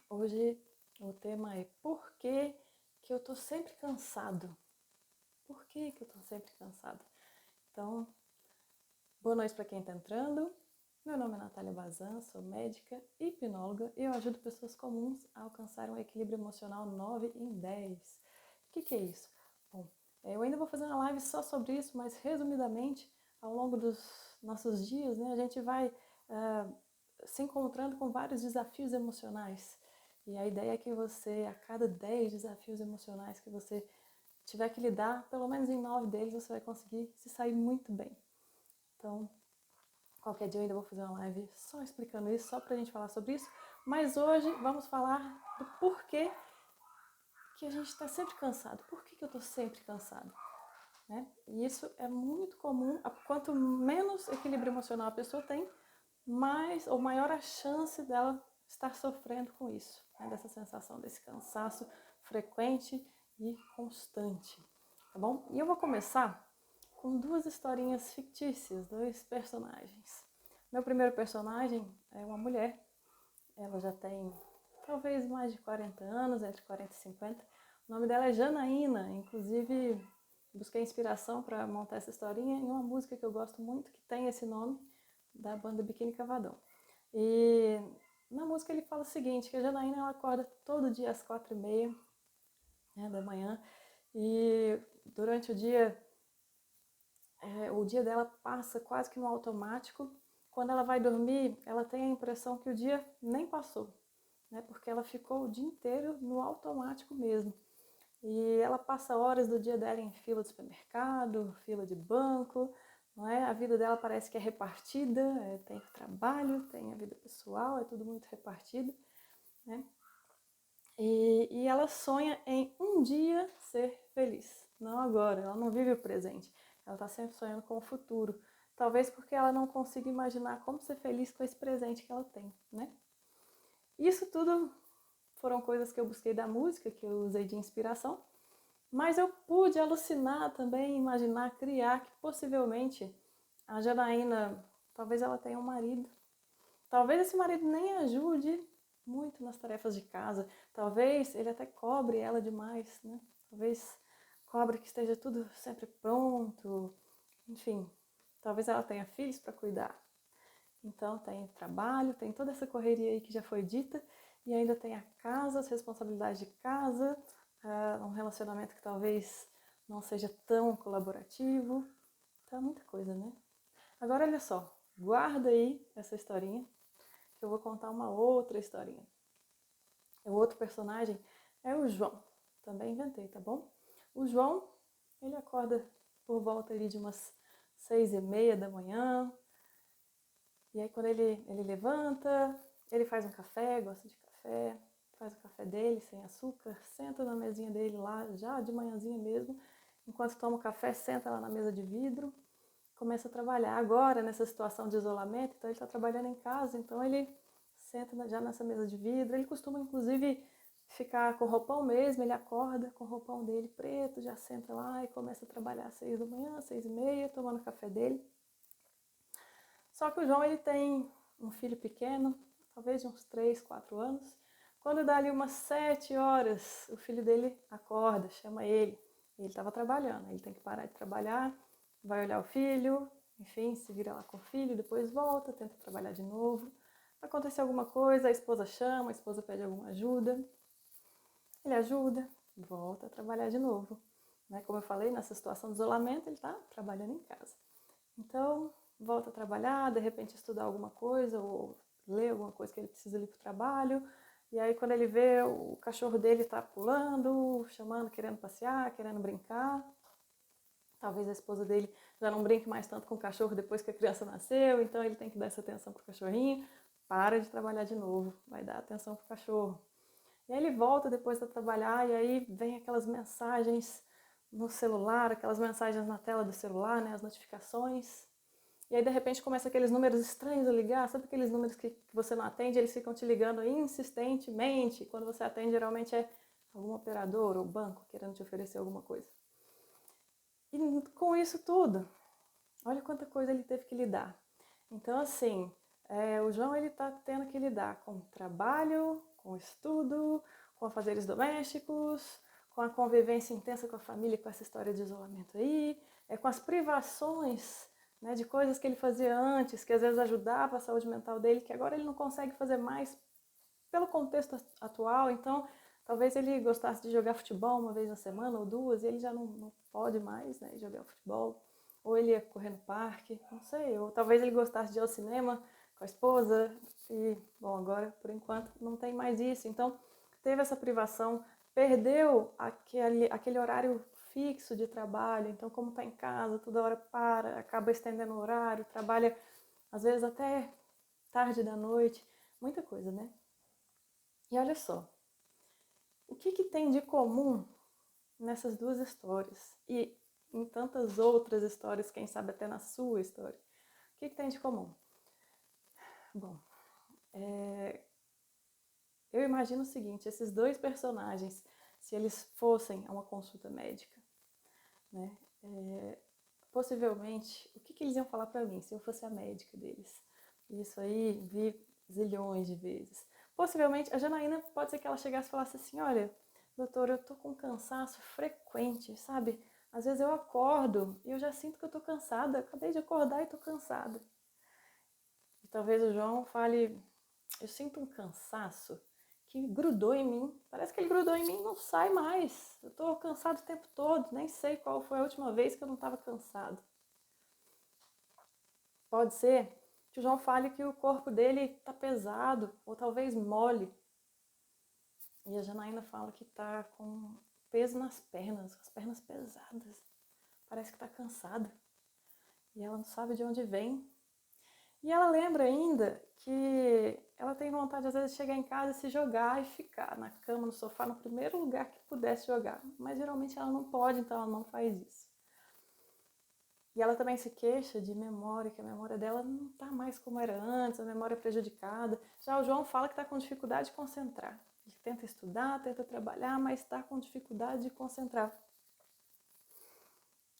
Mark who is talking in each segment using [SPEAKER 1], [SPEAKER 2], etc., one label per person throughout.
[SPEAKER 1] Hoje o tema é por que eu tô sempre cansado? Por que eu tô sempre cansado? Então, boa noite para quem está entrando. Meu nome é Natália Bazan, sou médica e hipnóloga e eu ajudo pessoas comuns a alcançar um equilíbrio emocional 9 em 10. O que é isso? Bom, eu ainda vou fazer uma live só sobre isso, mas resumidamente, ao longo dos nossos dias, né, a gente vai se encontrando com vários desafios emocionais. E a ideia é que você, a cada 10 desafios emocionais que você tiver que lidar, pelo menos em 9 deles você vai conseguir se sair muito bem. Então, qualquer dia eu ainda vou fazer uma live só explicando isso, só pra gente falar sobre isso. Mas hoje vamos falar do porquê que a gente está sempre cansado. Por que eu tô sempre cansado? Né? E isso é muito comum. Quanto menos equilíbrio emocional a pessoa tem, mais ou maior a chance dela estar sofrendo com isso, né? Dessa sensação, desse cansaço frequente e constante, tá bom? E eu vou começar com duas historinhas fictícias, dois personagens. Meu primeiro personagem é uma mulher, ela já tem talvez mais de 40 anos, entre 40 e 50. O nome dela é Janaína, inclusive busquei inspiração para montar essa historinha em uma música que eu gosto muito, que tem esse nome, da banda Biquíni Cavadão. E na música ele fala o seguinte, que a Janaína ela acorda todo dia às 4h30, né, da manhã, e durante o dia dela passa quase que no automático. Quando ela vai dormir, ela tem a impressão que o dia nem passou, né, porque ela ficou o dia inteiro no automático mesmo. E ela passa horas do dia dela em fila de supermercado, fila de banco, não é? A vida dela parece que é repartida, tem trabalho, tem a vida pessoal, é tudo muito repartido, né? E ela sonha em um dia ser feliz, não agora, ela não vive o presente, ela está sempre sonhando com o futuro. Talvez porque ela não consiga imaginar como ser feliz com esse presente que ela tem, né? Isso tudo foram coisas que eu busquei da música, que eu usei de inspiração, mas eu pude alucinar também, imaginar, criar que possivelmente a Janaína, talvez ela tenha um marido. Talvez esse marido nem ajude muito nas tarefas de casa. Talvez ele até cobre ela demais, né? Talvez cobre que esteja tudo sempre pronto. Enfim, talvez ela tenha filhos para cuidar. Então tem trabalho, tem toda essa correria aí que já foi dita, e ainda tem a casa, as responsabilidades de casa, um relacionamento que talvez não seja tão colaborativo. Então é muita coisa, né? Agora olha só, guarda aí essa historinha, que eu vou contar uma outra historinha. O outro personagem é o João. Também inventei, tá bom? O João, ele acorda por volta ali de umas 6h30 da manhã, e aí quando ele levanta, ele faz um café, gosta de café, faz o café dele sem açúcar, senta na mesinha dele lá, já de manhãzinha mesmo, enquanto toma o café, senta lá na mesa de vidro, começa a trabalhar. Agora, nessa situação de isolamento, então ele está trabalhando em casa, então ele senta já nessa mesa de vidro, ele costuma inclusive ficar com roupão mesmo, ele acorda com o roupão dele preto, já senta lá e começa a trabalhar às 6 da manhã, 6h30, tomando o café dele. Só que o João ele tem um filho pequeno, talvez de uns 3, 4 anos. Quando dá ali umas 7 horas, o filho dele acorda, chama ele. Ele estava trabalhando, ele tem que parar de trabalhar, vai olhar o filho, enfim, se vira lá com o filho, depois volta, tenta trabalhar de novo. Acontece alguma coisa, a esposa chama, a esposa pede alguma ajuda. Ele ajuda, volta a trabalhar de novo. Né? Como eu falei, nessa situação de isolamento, ele está trabalhando em casa. Então, volta a trabalhar, de repente estudar alguma coisa ou ler alguma coisa que ele precisa ali para o trabalho. E aí quando ele vê o cachorro dele está pulando, chamando, querendo passear, querendo brincar. Talvez a esposa dele já não brinque mais tanto com o cachorro depois que a criança nasceu, então ele tem que dar essa atenção para o cachorrinho. Para de trabalhar de novo, vai dar atenção para o cachorro. E aí ele volta depois de trabalhar e aí vem aquelas mensagens no celular, aquelas mensagens na tela do celular, né, as notificações. E aí, de repente, começa aqueles números estranhos a ligar. Sabe aqueles números que você não atende? Eles ficam te ligando insistentemente. Quando você atende, geralmente é algum operador ou banco querendo te oferecer alguma coisa. E com isso tudo, olha quanta coisa ele teve que lidar. Então, assim, o João ele está tendo que lidar com trabalho, com o estudo, com afazeres domésticos, com a convivência intensa com a família, com essa história de isolamento aí, com as privações, né, de coisas que ele fazia antes, que às vezes ajudava a saúde mental dele, que agora ele não consegue fazer mais pelo contexto atual. Então, talvez ele gostasse de jogar futebol uma vez na semana ou duas, e ele já não pode mais, né, jogar futebol. Ou ele ia correr no parque, não sei. Ou talvez ele gostasse de ir ao cinema com a esposa. E, bom, agora, por enquanto, não tem mais isso. Então, teve essa privação, perdeu aquele horário fixo de trabalho. Então, como está em casa, toda hora para, acaba estendendo o horário, trabalha, às vezes, até tarde da noite. Muita coisa, né? E olha só, o que tem de comum nessas duas histórias? E em tantas outras histórias, quem sabe até na sua história. O que tem de comum? Bom, eu imagino o seguinte, esses dois personagens, se eles fossem a uma consulta médica, né, possivelmente, o que eles iam falar para mim se eu fosse a médica deles? Isso aí vi zilhões de vezes. Possivelmente, a Janaína, pode ser que ela chegasse e falasse assim, olha, doutor, eu tô com cansaço frequente, sabe? Às vezes eu acordo e eu já sinto que eu tô cansada, acabei de acordar e tô cansada. E talvez o João fale, eu sinto um cansaço que grudou em mim, parece que ele grudou em mim e não sai mais. Eu tô cansado o tempo todo, nem sei qual foi a última vez que eu não estava cansado. Pode ser que o João fale que o corpo dele tá pesado, ou talvez mole. E a Janaína fala que tá com peso nas pernas, com as pernas pesadas. Parece que tá cansada. E ela não sabe de onde vem. E ela lembra ainda que ela tem vontade, às vezes, de chegar em casa e se jogar e ficar na cama, no sofá, no primeiro lugar que pudesse jogar. Mas geralmente ela não pode, então ela não faz isso. E ela também se queixa de memória, que a memória dela não está mais como era antes, a memória é prejudicada. Já o João fala que está com dificuldade de concentrar. Ele tenta estudar, tenta trabalhar, mas está com dificuldade de concentrar.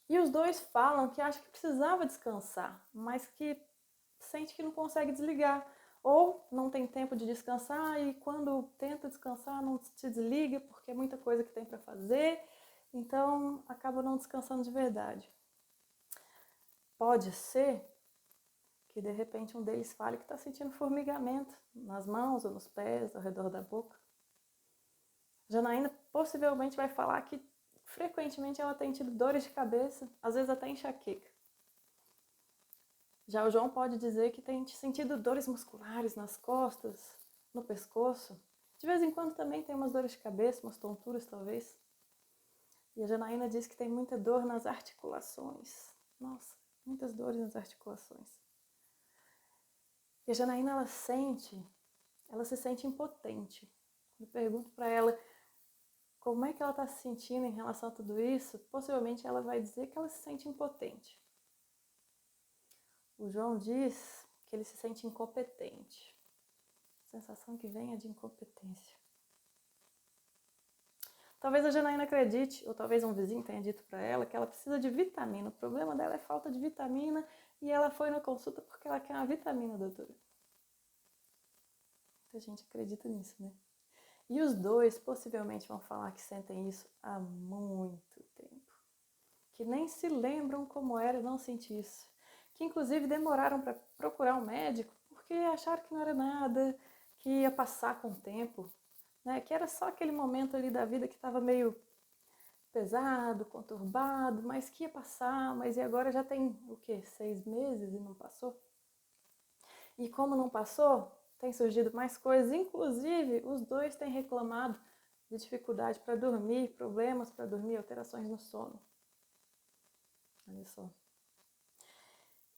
[SPEAKER 1] E os dois falam que acham que precisava descansar, mas que sente que não consegue desligar. Ou não tem tempo de descansar e quando tenta descansar não se desliga porque é muita coisa que tem para fazer, então acaba não descansando de verdade. Pode ser que de repente um deles fale que está sentindo formigamento nas mãos ou nos pés, ao redor da boca. Janaína possivelmente vai falar que frequentemente ela tem tido dores de cabeça, às vezes até enxaqueca. Já o João pode dizer que tem sentido dores musculares nas costas, no pescoço. De vez em quando também tem umas dores de cabeça, umas tonturas talvez. E a Janaína diz que tem muita dor nas articulações. Nossa, muitas dores nas articulações. E a Janaína, ela se sente impotente. Eu pergunto para ela como é que ela está se sentindo em relação a tudo isso, possivelmente ela vai dizer que ela se sente impotente. O João diz que ele se sente incompetente. A sensação que vem é de incompetência. Talvez a Janaína acredite, ou talvez um vizinho tenha dito para ela que ela precisa de vitamina. O problema dela é falta de vitamina e ela foi na consulta porque ela quer uma vitamina, doutora. Muita gente acredita nisso, né? E os dois possivelmente vão falar que sentem isso há muito tempo. Que nem se lembram como era não sentir isso. Que inclusive demoraram para procurar um médico porque acharam que não era nada, que ia passar com o tempo, né? Que era só aquele momento ali da vida que estava meio pesado, conturbado, mas que ia passar, mas e agora já tem o quê? 6 meses e não passou? E como não passou, tem surgido mais coisas, inclusive os dois têm reclamado de dificuldade para dormir, problemas para dormir, alterações no sono. Olha só.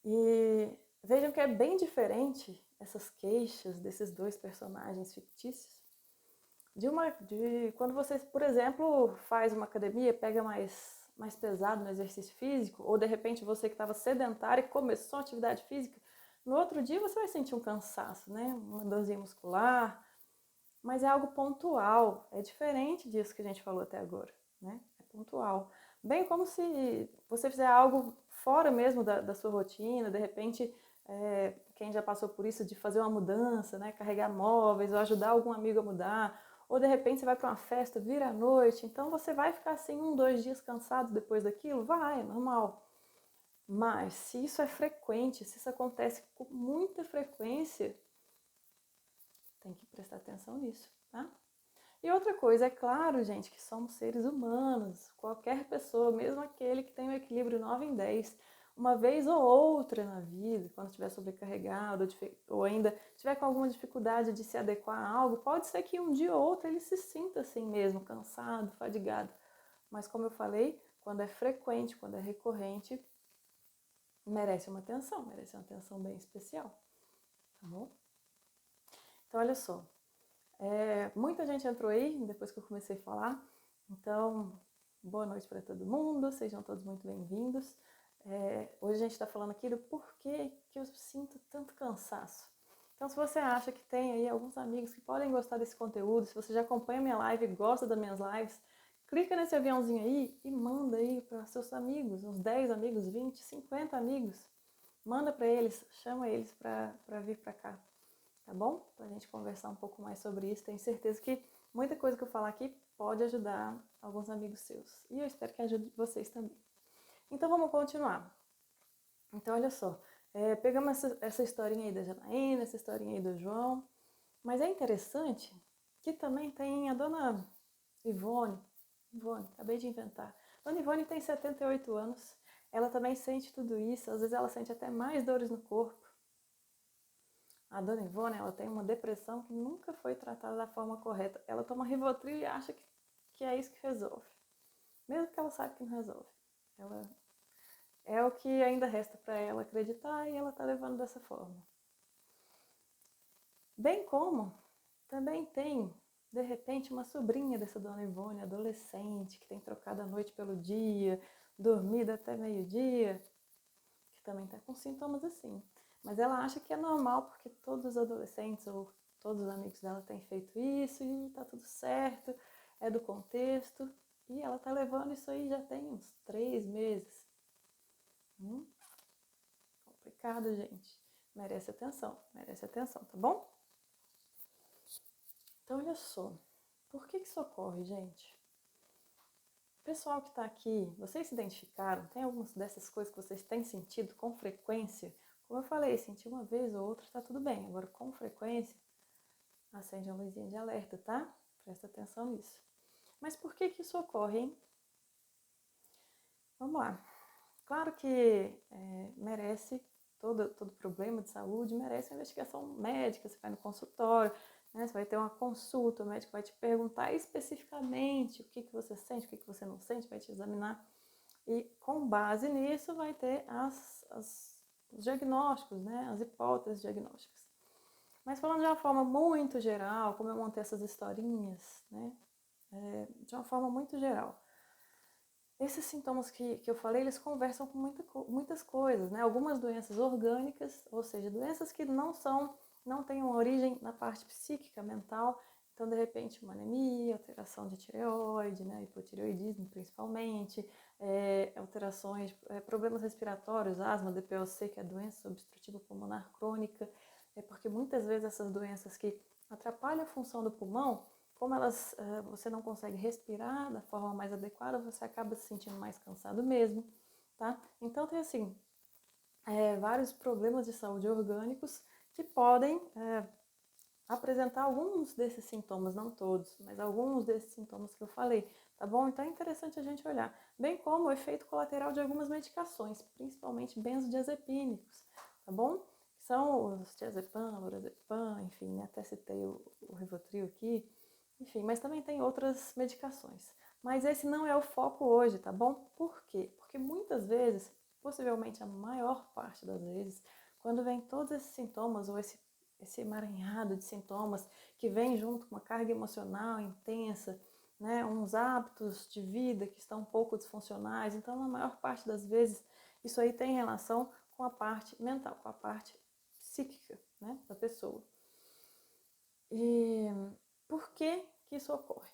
[SPEAKER 1] E vejam que é bem diferente essas queixas desses dois personagens fictícios de quando você, por exemplo, faz uma academia, pega mais pesado no exercício físico, ou de repente você que estava sedentário e começou a atividade física, no outro dia você vai sentir um cansaço, né? Uma dorzinha muscular, mas é algo pontual, é diferente disso que a gente falou até agora, né? É pontual. Bem como se você fizer algo fora mesmo da sua rotina, de repente quem já passou por isso de fazer uma mudança, né? Carregar móveis ou ajudar algum amigo a mudar, ou de repente você vai para uma festa, vira à noite, então você vai ficar assim 2 dias cansado depois daquilo? Vai, é normal. Mas se isso é frequente, se isso acontece com muita frequência, tem que prestar atenção nisso, tá? E outra coisa, é claro, gente, que somos seres humanos. Qualquer pessoa, mesmo aquele que tem um equilíbrio 9 em 10, uma vez ou outra na vida, quando estiver sobrecarregado ou ainda tiver com alguma dificuldade de se adequar a algo, pode ser que um dia ou outro ele se sinta assim mesmo, cansado, fadigado. Mas como eu falei, quando é frequente, quando é recorrente, merece uma atenção bem especial, tá bom? Então, olha só, muita gente entrou aí depois que eu comecei a falar, então, boa noite para todo mundo, sejam todos muito bem-vindos. Hoje a gente está falando aqui do porquê que eu sinto tanto cansaço. Então, se você acha que tem aí alguns amigos que podem gostar desse conteúdo, se você já acompanha minha live e gosta das minhas lives, clica nesse aviãozinho aí e manda aí para seus amigos, uns 10 amigos, 20, 50 amigos. Manda para eles, chama eles para vir para cá, tá bom? Para a gente conversar um pouco mais sobre isso. Tenho certeza que muita coisa que eu falar aqui pode ajudar alguns amigos seus. E eu espero que ajude vocês também. Então vamos continuar. Então olha só, pegamos essa historinha aí da Janaína, essa historinha aí do João, mas é interessante que também tem a dona Ivone, acabei de inventar. Dona Ivone tem 78 anos, ela também sente tudo isso, às vezes ela sente até mais dores no corpo. A dona Ivone, ela tem uma depressão que nunca foi tratada da forma correta. Ela toma Rivotril e acha que é isso que resolve. Mesmo que ela saiba que não resolve. É o que ainda resta para ela acreditar e ela está levando dessa forma. Bem como também tem, de repente, uma sobrinha dessa dona Ivone, adolescente, que tem trocado a noite pelo dia, dormido até meio-dia, que também está com sintomas assim. Mas ela acha que é normal porque todos os adolescentes ou todos os amigos dela têm feito isso e está tudo certo, é do contexto. E ela está levando isso aí já tem uns 3 meses. Complicado, gente. Merece atenção, tá bom? Então, olha só. Por que isso ocorre, gente? Pessoal que está aqui, vocês se identificaram? Tem algumas dessas coisas que vocês têm sentido com frequência? Como eu falei, sentir uma vez ou outra está tudo bem. Agora, com frequência, acende uma luzinha de alerta, tá? Presta atenção nisso. Mas por que isso ocorre, hein? Vamos lá. Claro que merece, todo problema de saúde merece uma investigação médica. Você vai no consultório, né? Você vai ter uma consulta, o médico vai te perguntar especificamente o que você sente, o que você não sente, vai te examinar. E com base nisso vai ter os diagnósticos, né? As hipóteses diagnósticas. Mas falando de uma forma muito geral, como eu montei essas historinhas, né? De uma forma muito geral. Esses sintomas que eu falei, eles conversam com muitas coisas, né? Algumas doenças orgânicas, ou seja, doenças que não têm uma origem na parte psíquica, mental. Então, de repente, uma anemia, alteração de tireoide, né? Hipotireoidismo principalmente, alterações, problemas respiratórios, asma, DPOC, que é a doença obstrutiva pulmonar crônica, porque muitas vezes essas doenças que atrapalham a função do pulmão, como você não consegue respirar da forma mais adequada, você acaba se sentindo mais cansado mesmo, tá? Então tem assim, vários problemas de saúde orgânicos que podem apresentar alguns desses sintomas, não todos, mas alguns desses sintomas que eu falei, tá bom? Então é interessante a gente olhar, bem como o efeito colateral de algumas medicações, principalmente benzodiazepínicos, tá bom? São os diazepam, lorazepam, enfim, né? Até citei o Rivotril aqui, enfim, mas também tem outras medicações. Mas esse não é o foco hoje, tá bom? Por quê? Porque muitas vezes, possivelmente a maior parte das vezes, quando vem todos esses sintomas ou esse emaranhado de sintomas que vem junto com uma carga emocional intensa, né, uns hábitos de vida que estão um pouco disfuncionais, então na maior parte das vezes isso aí tem relação com a parte mental, com a parte psíquica, né, da pessoa. E por que isso ocorre?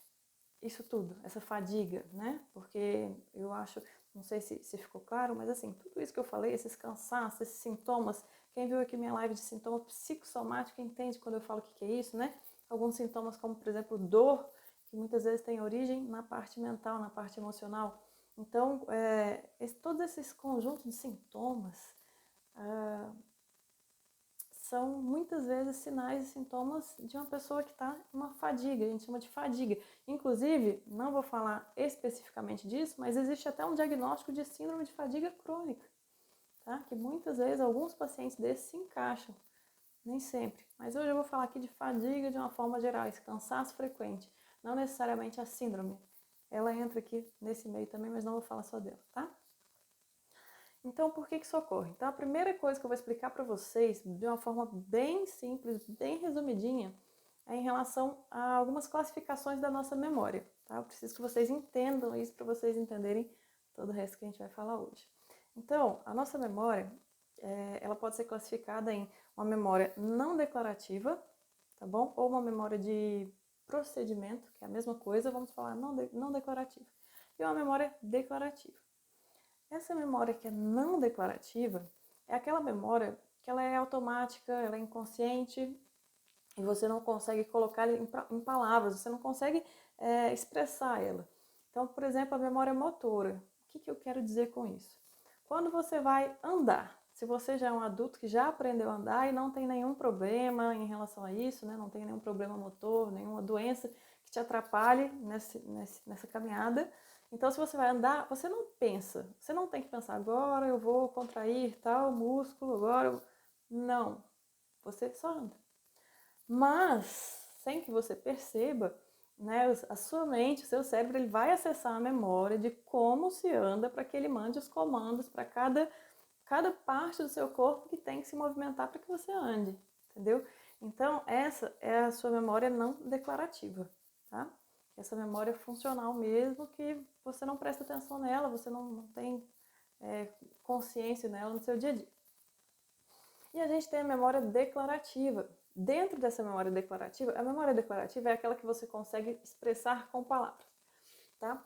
[SPEAKER 1] Isso tudo, essa fadiga, né? Porque eu acho, não sei se ficou claro, mas assim, tudo isso que eu falei, esses cansaços, esses sintomas Quem viu aqui minha live de sintoma psicossomático entende quando eu falo o que é isso, né? Alguns sintomas como, por exemplo, dor, que muitas vezes tem origem na parte mental, na parte emocional. Então, todos esses conjuntos de sintomas são muitas vezes sinais e sintomas de uma pessoa que está em uma fadiga, a gente chama de fadiga. Inclusive, não vou falar especificamente disso, mas existe até um diagnóstico de síndrome de fadiga crônica, tá? Que muitas vezes alguns pacientes desses se encaixam, nem sempre. Mas hoje eu vou falar aqui de fadiga de uma forma geral, esse cansaço frequente, não necessariamente a síndrome. Ela entra aqui nesse meio também, mas não vou falar só dela, tá? Então, por que isso ocorre? Então, a primeira coisa que eu vou explicar para vocês, de uma forma bem simples, bem resumidinha, é em relação a algumas classificações da nossa memória, tá? Eu preciso que vocês entendam isso para vocês entenderem todo o resto que a gente vai falar hoje. Então, a nossa memória, ela pode ser classificada em uma memória não declarativa, tá bom? Ou uma memória de procedimento, que é a mesma coisa, vamos falar não declarativa. E uma memória declarativa. Essa memória que é não declarativa é aquela memória que ela é automática, ela é inconsciente e você não consegue colocar em palavras, você não consegue expressar ela. Então, por exemplo, a memória motora. O que eu quero dizer com isso? Quando você vai andar, se você já é um adulto que já aprendeu a andar e não tem nenhum problema em relação a isso, né? Não tem nenhum problema motor, nenhuma doença que te atrapalhe nessa caminhada, então, se você vai andar, você não pensa, você não tem que pensar, agora eu vou contrair tal músculo, Não, você só anda. Mas, sem que você perceba, né, a sua mente, o seu cérebro, ele vai acessar a memória de como se anda para que ele mande os comandos para cada parte do seu corpo que tem que se movimentar para que você ande, entendeu? Então, essa é a sua memória não declarativa, tá? Essa memória funcional mesmo, que você não presta atenção nela, você não tem consciência nela no seu dia a dia. E a gente tem a memória declarativa. Dentro dessa memória declarativa, a memória declarativa é aquela que você consegue expressar com palavras, tá?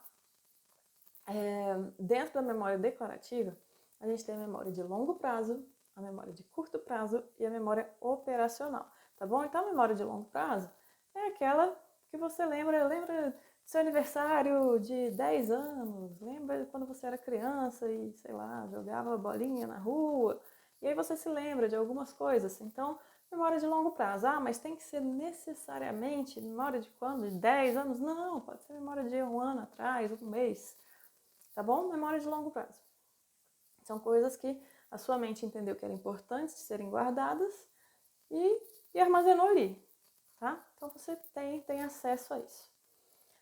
[SPEAKER 1] Dentro da memória declarativa, a gente tem a memória de longo prazo, a memória de curto prazo e a memória operacional, tá bom? Então, a memória de longo prazo é aquela que você lembra do seu aniversário de 10 anos, lembra quando você era criança e, sei lá, jogava bolinha na rua, e aí você se lembra de algumas coisas. Então, memória de longo prazo. Ah, mas tem que ser necessariamente memória de quando? De 10 anos? Não, pode ser memória de um ano atrás, um mês, tá bom? Memória de longo prazo. São coisas que a sua mente entendeu que eram importantes de serem guardadas e armazenou ali, tá? Então você tem acesso a isso.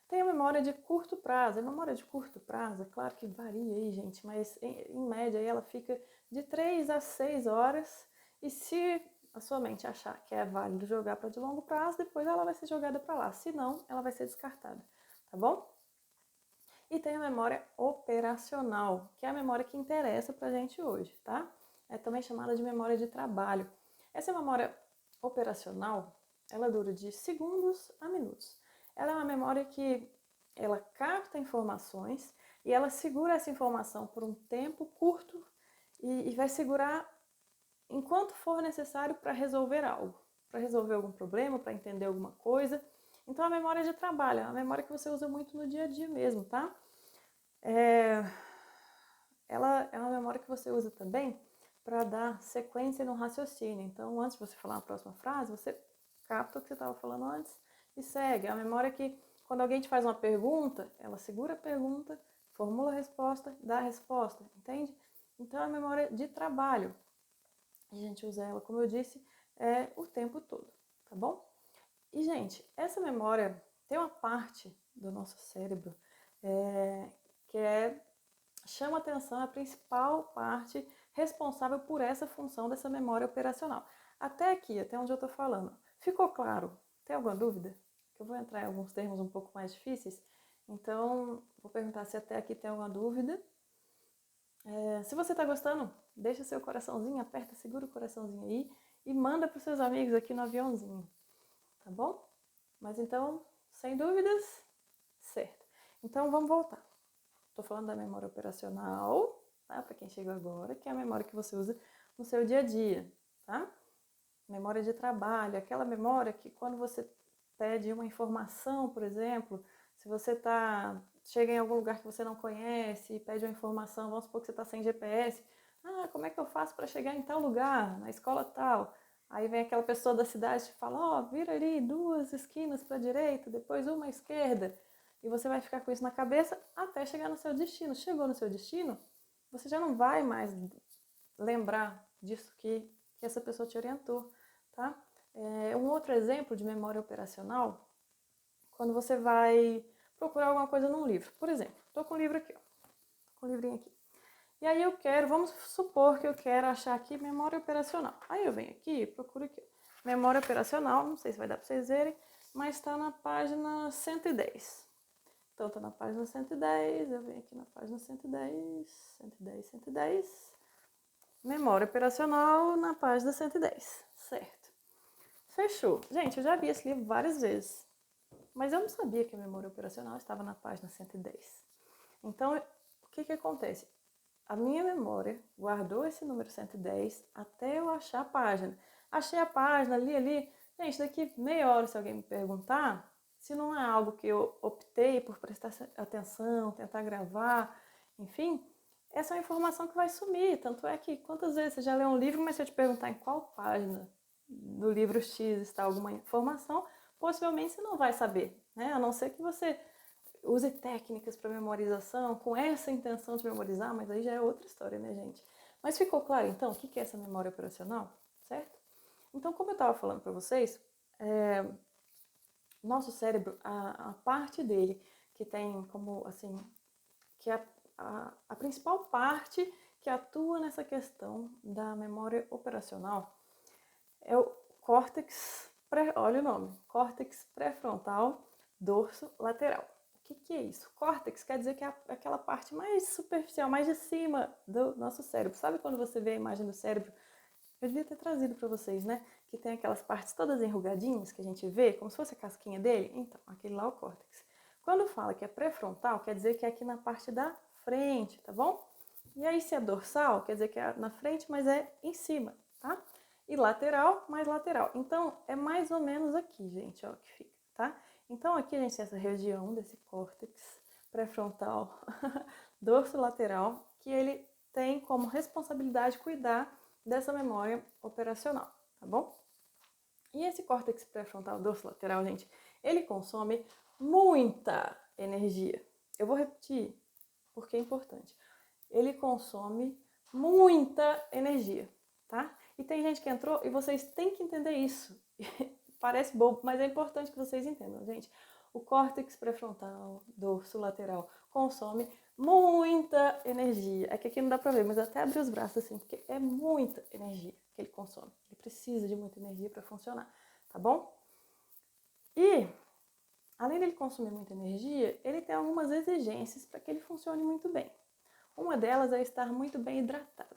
[SPEAKER 1] Tem a memória de curto prazo. A memória de curto prazo, é claro que varia aí, gente, mas em média aí ela fica de 3 a 6 horas. E se a sua mente achar que é válido jogar para de longo prazo, depois ela vai ser jogada para lá. Se não, ela vai ser descartada, tá bom? E tem a memória operacional, que é a memória que interessa para a gente hoje, tá? É também chamada de memória de trabalho. Essa memória operacional, ela dura de segundos a minutos. Ela é uma memória que ela capta informações e ela segura essa informação por um tempo curto e vai segurar enquanto for necessário para resolver algo, para resolver algum problema, para entender alguma coisa. Então, a memória de trabalho é uma memória que você usa muito no dia a dia mesmo, tá? Ela é uma memória que você usa também para dar sequência no raciocínio. Então, antes de você falar a próxima frase, você capta o que você estava falando antes e segue. É uma memória que, quando alguém te faz uma pergunta, ela segura a pergunta, formula a resposta, dá a resposta, entende? Então, é uma memória de trabalho. A gente usa ela, como eu disse, o tempo todo, tá bom? E, gente, essa memória tem uma parte do nosso cérebro que chama atenção, a principal parte responsável por essa função dessa memória operacional. Até aqui, até onde eu estou falando. Ficou claro? Tem alguma dúvida? Eu vou entrar em alguns termos um pouco mais difíceis, então vou perguntar se até aqui tem alguma dúvida. Se você está gostando, deixa seu coraçãozinho, aperta, segura o coraçãozinho aí e manda para os seus amigos aqui no aviãozinho, tá bom? Mas então, sem dúvidas, certo. Então vamos voltar. Estou falando da memória operacional, tá? Para quem chegou agora, que é a memória que você usa no seu dia a dia, tá? Memória de trabalho, aquela memória que quando você pede uma informação, por exemplo, se você chega em algum lugar que você não conhece e pede uma informação, vamos supor que você está sem GPS, como é que eu faço para chegar em tal lugar, na escola tal? Aí vem aquela pessoa da cidade e fala, vira ali 2 esquinas para a direita, depois uma à esquerda, e você vai ficar com isso na cabeça até chegar no seu destino. Chegou no seu destino, você já não vai mais lembrar disso que essa pessoa te orientou, tá? Um outro exemplo de memória operacional, quando você vai procurar alguma coisa num livro. Por exemplo, estou com um livro aqui, com um livrinho aqui. E aí vamos supor que eu quero achar aqui memória operacional. Aí eu venho aqui, procuro aqui. Memória operacional, não sei se vai dar para vocês verem, mas está na página 110. Então, está na página 110, eu venho aqui na página 110, 110, 110. Memória operacional na página 110, certo. Fechou. Gente, eu já vi esse livro várias vezes, mas eu não sabia que a memória operacional estava na página 110. Então, o que acontece? A minha memória guardou esse número 110 até eu achar a página. Achei a página, ali. Gente, daqui meia hora, se alguém me perguntar, se não é algo que eu optei por prestar atenção, tentar gravar, enfim, essa é uma informação que vai sumir. Tanto é que quantas vezes você já leu um livro, mas se eu te perguntar em qual página do livro X está alguma informação, possivelmente você não vai saber, né? A não ser que você use técnicas para memorização com essa intenção de memorizar, mas aí já é outra história, né, gente? Mas ficou claro, então, o que é essa memória operacional, certo? Então, como eu estava falando para vocês, nosso cérebro, a parte dele que tem como, assim, que é a principal parte que atua nessa questão da memória operacional é o córtex, olha o nome, córtex pré-frontal dorso lateral. O que é isso? Córtex quer dizer que é aquela parte mais superficial, mais de cima do nosso cérebro. Sabe quando você vê a imagem do cérebro? Eu devia ter trazido para vocês, né? Que tem aquelas partes todas enrugadinhas que a gente vê, como se fosse a casquinha dele. Então, aquele lá é o córtex. Quando fala que é pré-frontal, quer dizer que é aqui na parte da frente, tá bom? E aí, se é dorsal, quer dizer que é na frente, mas é em cima, tá? E lateral, mais lateral. Então, é mais ou menos aqui, gente, ó, que fica, tá? Então, aqui a gente tem essa região desse córtex pré-frontal, dorso lateral, que ele tem como responsabilidade cuidar dessa memória operacional, tá bom? E esse córtex pré-frontal dorso lateral, gente, ele consome muita energia. Eu vou repetir porque é importante. Ele consome muita energia, tá? E tem gente que entrou e vocês têm que entender isso. Parece bobo, mas é importante que vocês entendam, gente. O córtex pré-frontal dorso lateral consome muita energia. É que aqui não dá pra ver, mas até abrir os braços assim, porque é muita energia que ele consome. Ele precisa de muita energia para funcionar, tá bom? E, além dele consumir muita energia, ele tem algumas exigências para que ele funcione muito bem. Uma delas é estar muito bem hidratado.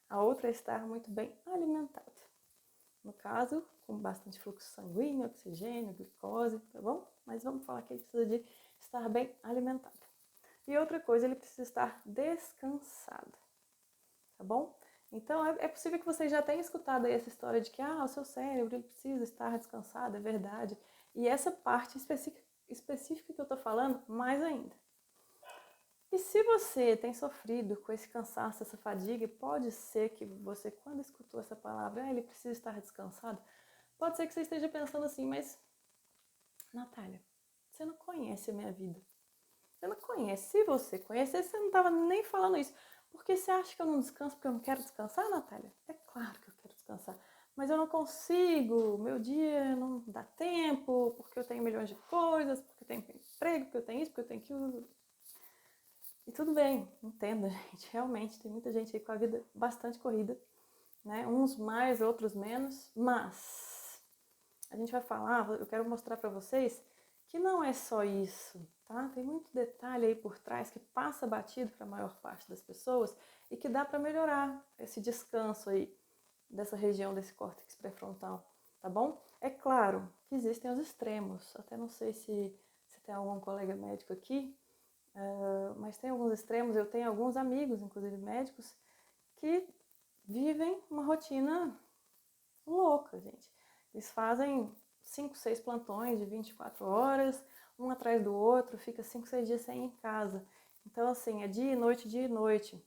[SPEAKER 1] A outra é estar muito bem alimentado. No caso, com bastante fluxo sanguíneo, oxigênio, glicose, tá bom? Mas vamos falar que ele precisa de estar bem alimentado. E outra coisa, ele precisa estar descansado, tá bom? Então, é possível que vocês já tenham escutado aí essa história de que o seu cérebro ele precisa estar descansado, é verdade. E essa parte específica que eu tô falando, mais ainda. E se você tem sofrido com esse cansaço, essa fadiga, pode ser que você, quando escutou essa palavra, ele precisa estar descansado, pode ser que você esteja pensando assim, mas, Natália, você não conhece a minha vida. Você não conhece. Se você conhecesse, você não estava nem falando isso. Porque você acha que eu não descanso porque eu não quero descansar, Natália? É claro que eu quero descansar. Mas eu não consigo, meu dia não dá tempo, porque eu tenho milhões de coisas, porque eu tenho emprego, porque eu tenho isso, porque eu tenho aquilo. E tudo bem, entenda, gente. Realmente tem muita gente aí com a vida bastante corrida, né? Uns mais, outros menos, mas a gente vai falar, eu quero mostrar para vocês que não é só isso, tá? Tem muito detalhe aí por trás que passa batido para a maior parte das pessoas e que dá para melhorar esse descanso aí dessa região desse córtex pré-frontal, tá bom? É claro que existem os extremos, até não sei se tem algum colega médico aqui, mas tem alguns extremos, eu tenho alguns amigos, inclusive médicos, que vivem uma rotina louca, gente. Eles fazem 5, 6 plantões de 24 horas, um atrás do outro, fica 5, 6 dias sem ir em casa. Então, assim, é dia e noite, dia e noite.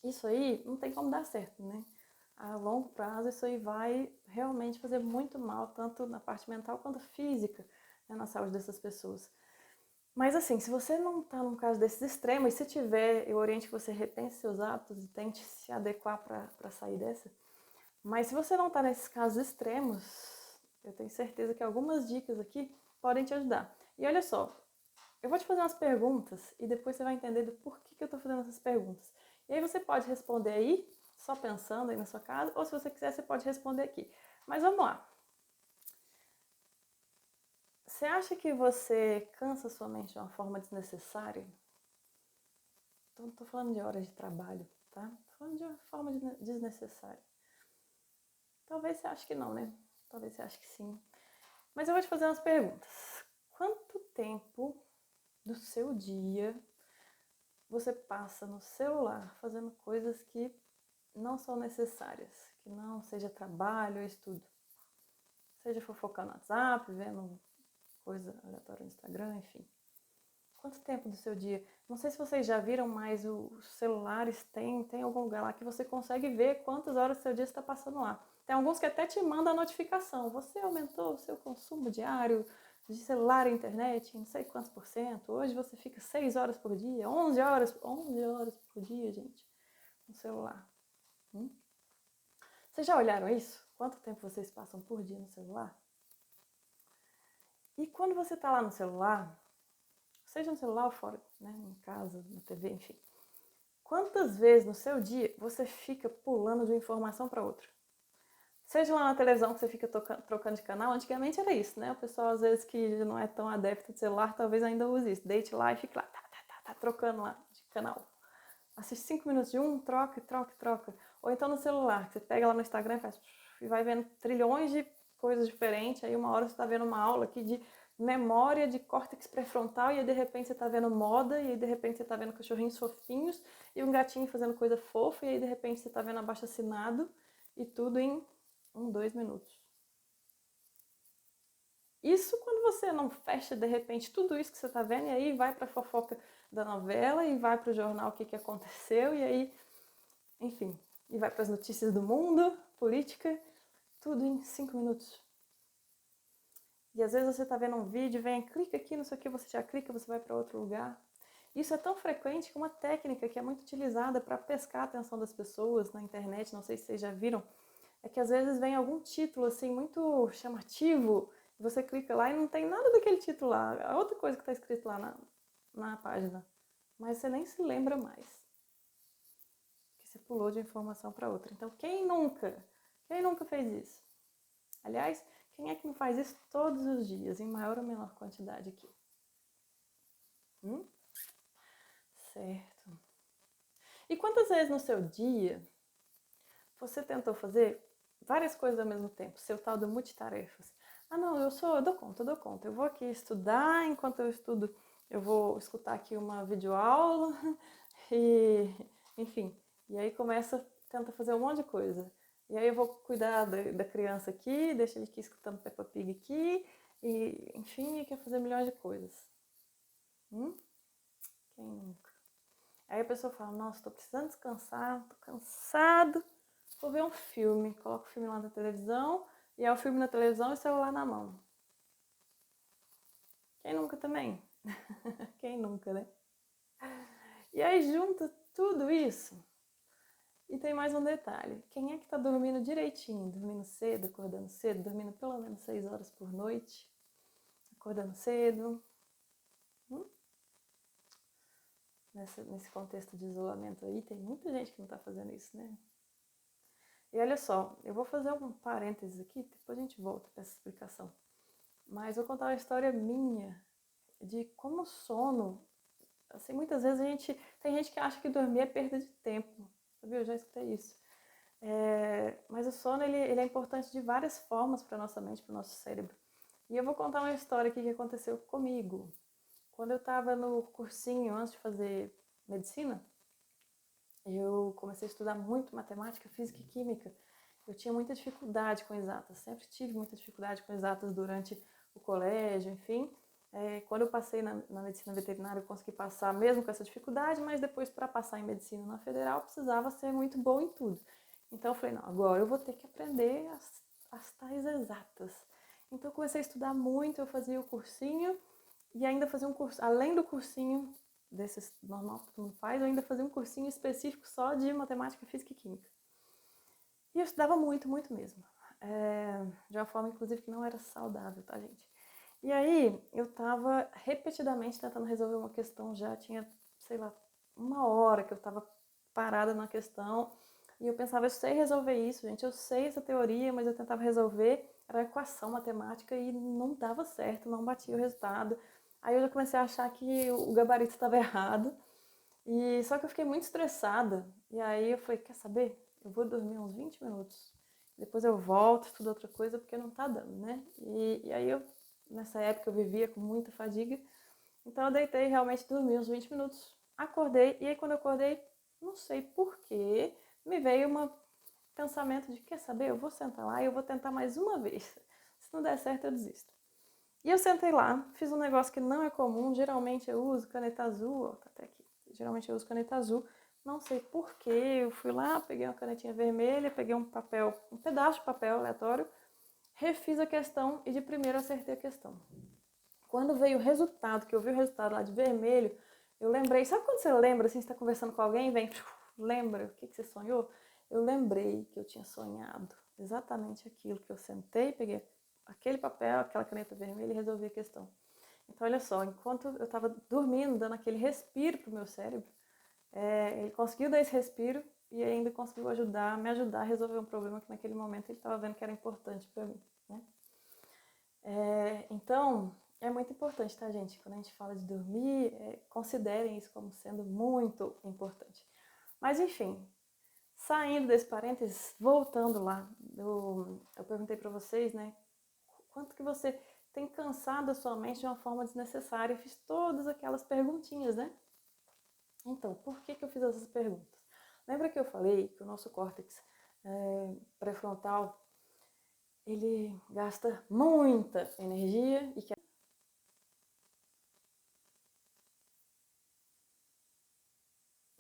[SPEAKER 1] Isso aí não tem como dar certo, né? A longo prazo, isso aí vai realmente fazer muito mal, tanto na parte mental quanto física, né, na saúde dessas pessoas. Mas assim, se você não está num caso desses extremos, e se tiver, eu oriento que você repense seus hábitos e tente se adequar para sair dessa. Mas se você não está nesses casos extremos, eu tenho certeza que algumas dicas aqui podem te ajudar. E olha só, eu vou te fazer umas perguntas e depois você vai entender do porquê que eu estou fazendo essas perguntas. E aí você pode responder aí, só pensando aí na sua casa, ou se você quiser, você pode responder aqui. Mas vamos lá. Você acha que você cansa sua mente de uma forma desnecessária? Então, não estou falando de horas de trabalho, tá? Estou falando de uma forma desnecessária. Talvez você ache que não, né? Talvez você ache que sim. Mas eu vou te fazer umas perguntas. Quanto tempo do seu dia você passa no celular fazendo coisas que não são necessárias? Que não seja trabalho ou estudo. Seja fofocando no WhatsApp, vendo coisa aleatória no Instagram, enfim. Quanto tempo do seu dia? Não sei se vocês já viram, mas os celulares tem algum lugar lá que você consegue ver quantas horas do seu dia está passando lá. Tem alguns que até te mandam a notificação. Você aumentou o seu consumo diário de celular e internet, não sei quantos por cento. Hoje você fica 6 horas por dia, 11 horas por dia, gente, no celular. Vocês já olharam isso? Quanto tempo vocês passam por dia no celular? E quando você está lá no celular, seja no celular ou fora, né, em casa, na TV, enfim. Quantas vezes no seu dia você fica pulando de uma informação para outra? Seja lá na televisão que você fica trocando de canal, antigamente era isso, né? O pessoal às vezes que não é tão adepto de celular, talvez ainda use isso. Deite lá e fique lá, tá trocando lá de canal. Assiste 5 minutos de um, troca. Ou então no celular, que você pega lá no Instagram e vai vendo trilhões de coisas diferentes, aí uma hora você está vendo uma aula aqui de memória de córtex pré-frontal, e aí de repente você está vendo moda, e aí de repente você está vendo cachorrinhos fofinhos, e um gatinho fazendo coisa fofa, e aí de repente você está vendo abaixo-assinado, e tudo em 2 minutos. Isso quando você não fecha de repente tudo isso que você está vendo, e aí vai para a fofoca da novela, e vai para o jornal o que aconteceu, e aí, enfim, e vai para as notícias do mundo, política, tudo em 5 minutos. E às vezes você está vendo um vídeo, vem, clica aqui, não sei o que, você já clica, você vai para outro lugar. Isso é tão frequente que uma técnica que é muito utilizada para pescar a atenção das pessoas na internet, não sei se vocês já viram, é que às vezes vem algum título assim muito chamativo, e você clica lá e não tem nada daquele título lá, é outra coisa que está escrito lá na página, mas você nem se lembra mais, que você pulou de informação para outra. Então quem nunca fez isso? Aliás, quem é que não faz isso todos os dias, em maior ou menor quantidade aqui? Certo. E quantas vezes no seu dia você tentou fazer várias coisas ao mesmo tempo, seu tal do multitarefas? Ah, não, eu dou conta. Eu vou aqui estudar, enquanto eu estudo, eu vou escutar aqui uma videoaula e, enfim, e aí tenta fazer um monte de coisa. E aí eu vou cuidar da criança aqui, deixa ele aqui escutando Peppa Pig aqui, e, enfim, quer fazer milhões de coisas. Quem nunca? Aí a pessoa fala, nossa, tô precisando descansar, tô cansado, vou ver um filme. Coloca o filme lá na televisão, e é o filme na televisão e o celular na mão. Quem nunca também? Quem nunca, né? E aí junta tudo isso. E tem mais um detalhe. Quem é que tá dormindo direitinho? Dormindo cedo, acordando cedo, dormindo pelo menos 6 horas por noite, acordando cedo. Nesse contexto de isolamento aí, tem muita gente que não tá fazendo isso, né? E olha só, eu vou fazer um parênteses aqui, depois a gente volta para essa explicação. Mas vou contar uma história minha de como o sono, assim, muitas vezes tem gente que acha que dormir é perda de tempo, sabia? Eu já escutei isso. Mas o sono, ele é importante de várias formas para nossa mente, para o nosso cérebro. E eu vou contar uma história aqui que aconteceu comigo. Quando eu estava no cursinho, antes de fazer medicina, eu comecei a estudar muito matemática, física e química. eu tinha muita dificuldade com exatas, sempre tive muita dificuldade com exatas durante o colégio, enfim. Quando eu passei na medicina veterinária, eu consegui passar mesmo com essa dificuldade, mas depois, para passar em medicina na federal, eu precisava ser muito bom em tudo. Então eu falei, não, agora eu vou ter que aprender as tais exatas. Então eu comecei a estudar muito, eu fazia o cursinho e ainda fazia um curso, além do cursinho desses normal que todo mundo faz, eu ainda fazia um cursinho específico só de matemática, física e química. E eu estudava muito, muito mesmo. De uma forma, inclusive, que não era saudável, tá, gente? E aí, eu estava repetidamente tentando resolver uma questão, já tinha, sei lá, 1 hora que eu estava parada na questão, e eu pensava, eu sei resolver isso, gente, eu sei essa teoria, mas eu tentava resolver, era equação matemática e não dava certo, não batia o resultado. Aí eu já comecei a achar que o gabarito estava errado, e só que eu fiquei muito estressada, e aí eu falei, quer saber? Eu vou dormir uns 20 minutos, depois eu volto, estudo outra coisa, porque não tá dando, né? E aí nessa época eu vivia com muita fadiga, então eu deitei, realmente dormi uns 20 minutos, acordei, e aí quando eu acordei, não sei porquê, me veio um pensamento de, quer saber, eu vou sentar lá e eu vou tentar mais uma vez, se não der certo eu desisto. E eu sentei lá, fiz um negócio que não é comum, geralmente eu uso caneta azul, ó, tá até aqui, geralmente eu uso caneta azul, não sei porquê, eu fui lá, peguei uma canetinha vermelha, peguei um papel, um pedaço de papel aleatório, refiz a questão e de primeiro acertei a questão. Quando veio o resultado, que eu vi o resultado lá de vermelho, eu lembrei, sabe quando você lembra, assim, você está conversando com alguém, vem, lembra o que você sonhou? Eu lembrei que eu tinha sonhado exatamente aquilo, que eu sentei, peguei aquele papel, aquela caneta vermelha e resolvi a questão. Então, olha só, enquanto eu estava dormindo, dando aquele respiro para o meu cérebro, ele conseguiu dar esse respiro e ainda conseguiu me ajudar a resolver um problema que naquele momento ele estava vendo que era importante para mim, né? Então, é muito importante, tá, gente? Quando a gente fala de dormir, considerem isso como sendo muito importante. Mas, enfim, saindo desse parênteses, voltando lá, eu perguntei para vocês, né, quanto que você tem cansado a sua mente de uma forma desnecessária, e fiz todas aquelas perguntinhas, né? Então, por que eu fiz essas perguntas? Lembra que eu falei que o nosso córtex pré-frontal, ele gasta muita energia e que...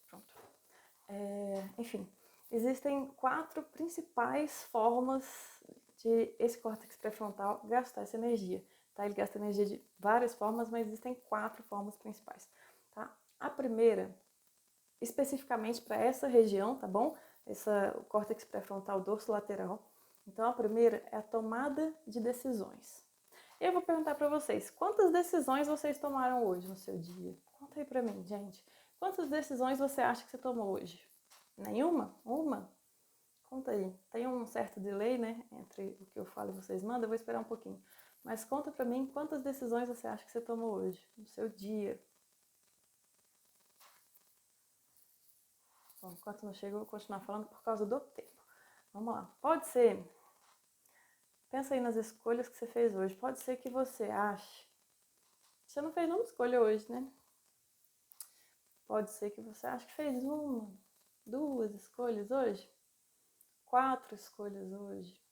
[SPEAKER 1] Pronto. Enfim, existem 4 principais formas de esse córtex pré-frontal gastar essa energia. Tá? Ele gasta energia de várias formas, mas existem 4 formas principais. Tá? A primeira, especificamente para essa região, tá bom? O córtex pré-frontal dorsolateral. Então, a primeira é a tomada de decisões. Eu vou perguntar para vocês, quantas decisões vocês tomaram hoje no seu dia? Conta aí para mim, gente. Quantas decisões você acha que você tomou hoje? Nenhuma? Uma? Conta aí. Tem um certo delay, né, entre o que eu falo e vocês mandam, eu vou esperar um pouquinho. Mas conta pra mim quantas decisões você acha que você tomou hoje, no seu dia. Bom, enquanto não chega, eu vou continuar falando por causa do tempo. Vamos lá. Pode ser, pensa aí nas escolhas que você fez hoje. Pode ser que você ache, você não fez nenhuma escolha hoje, né? Pode ser que você ache que fez 1, 2 escolhas hoje. 4 escolhas hoje.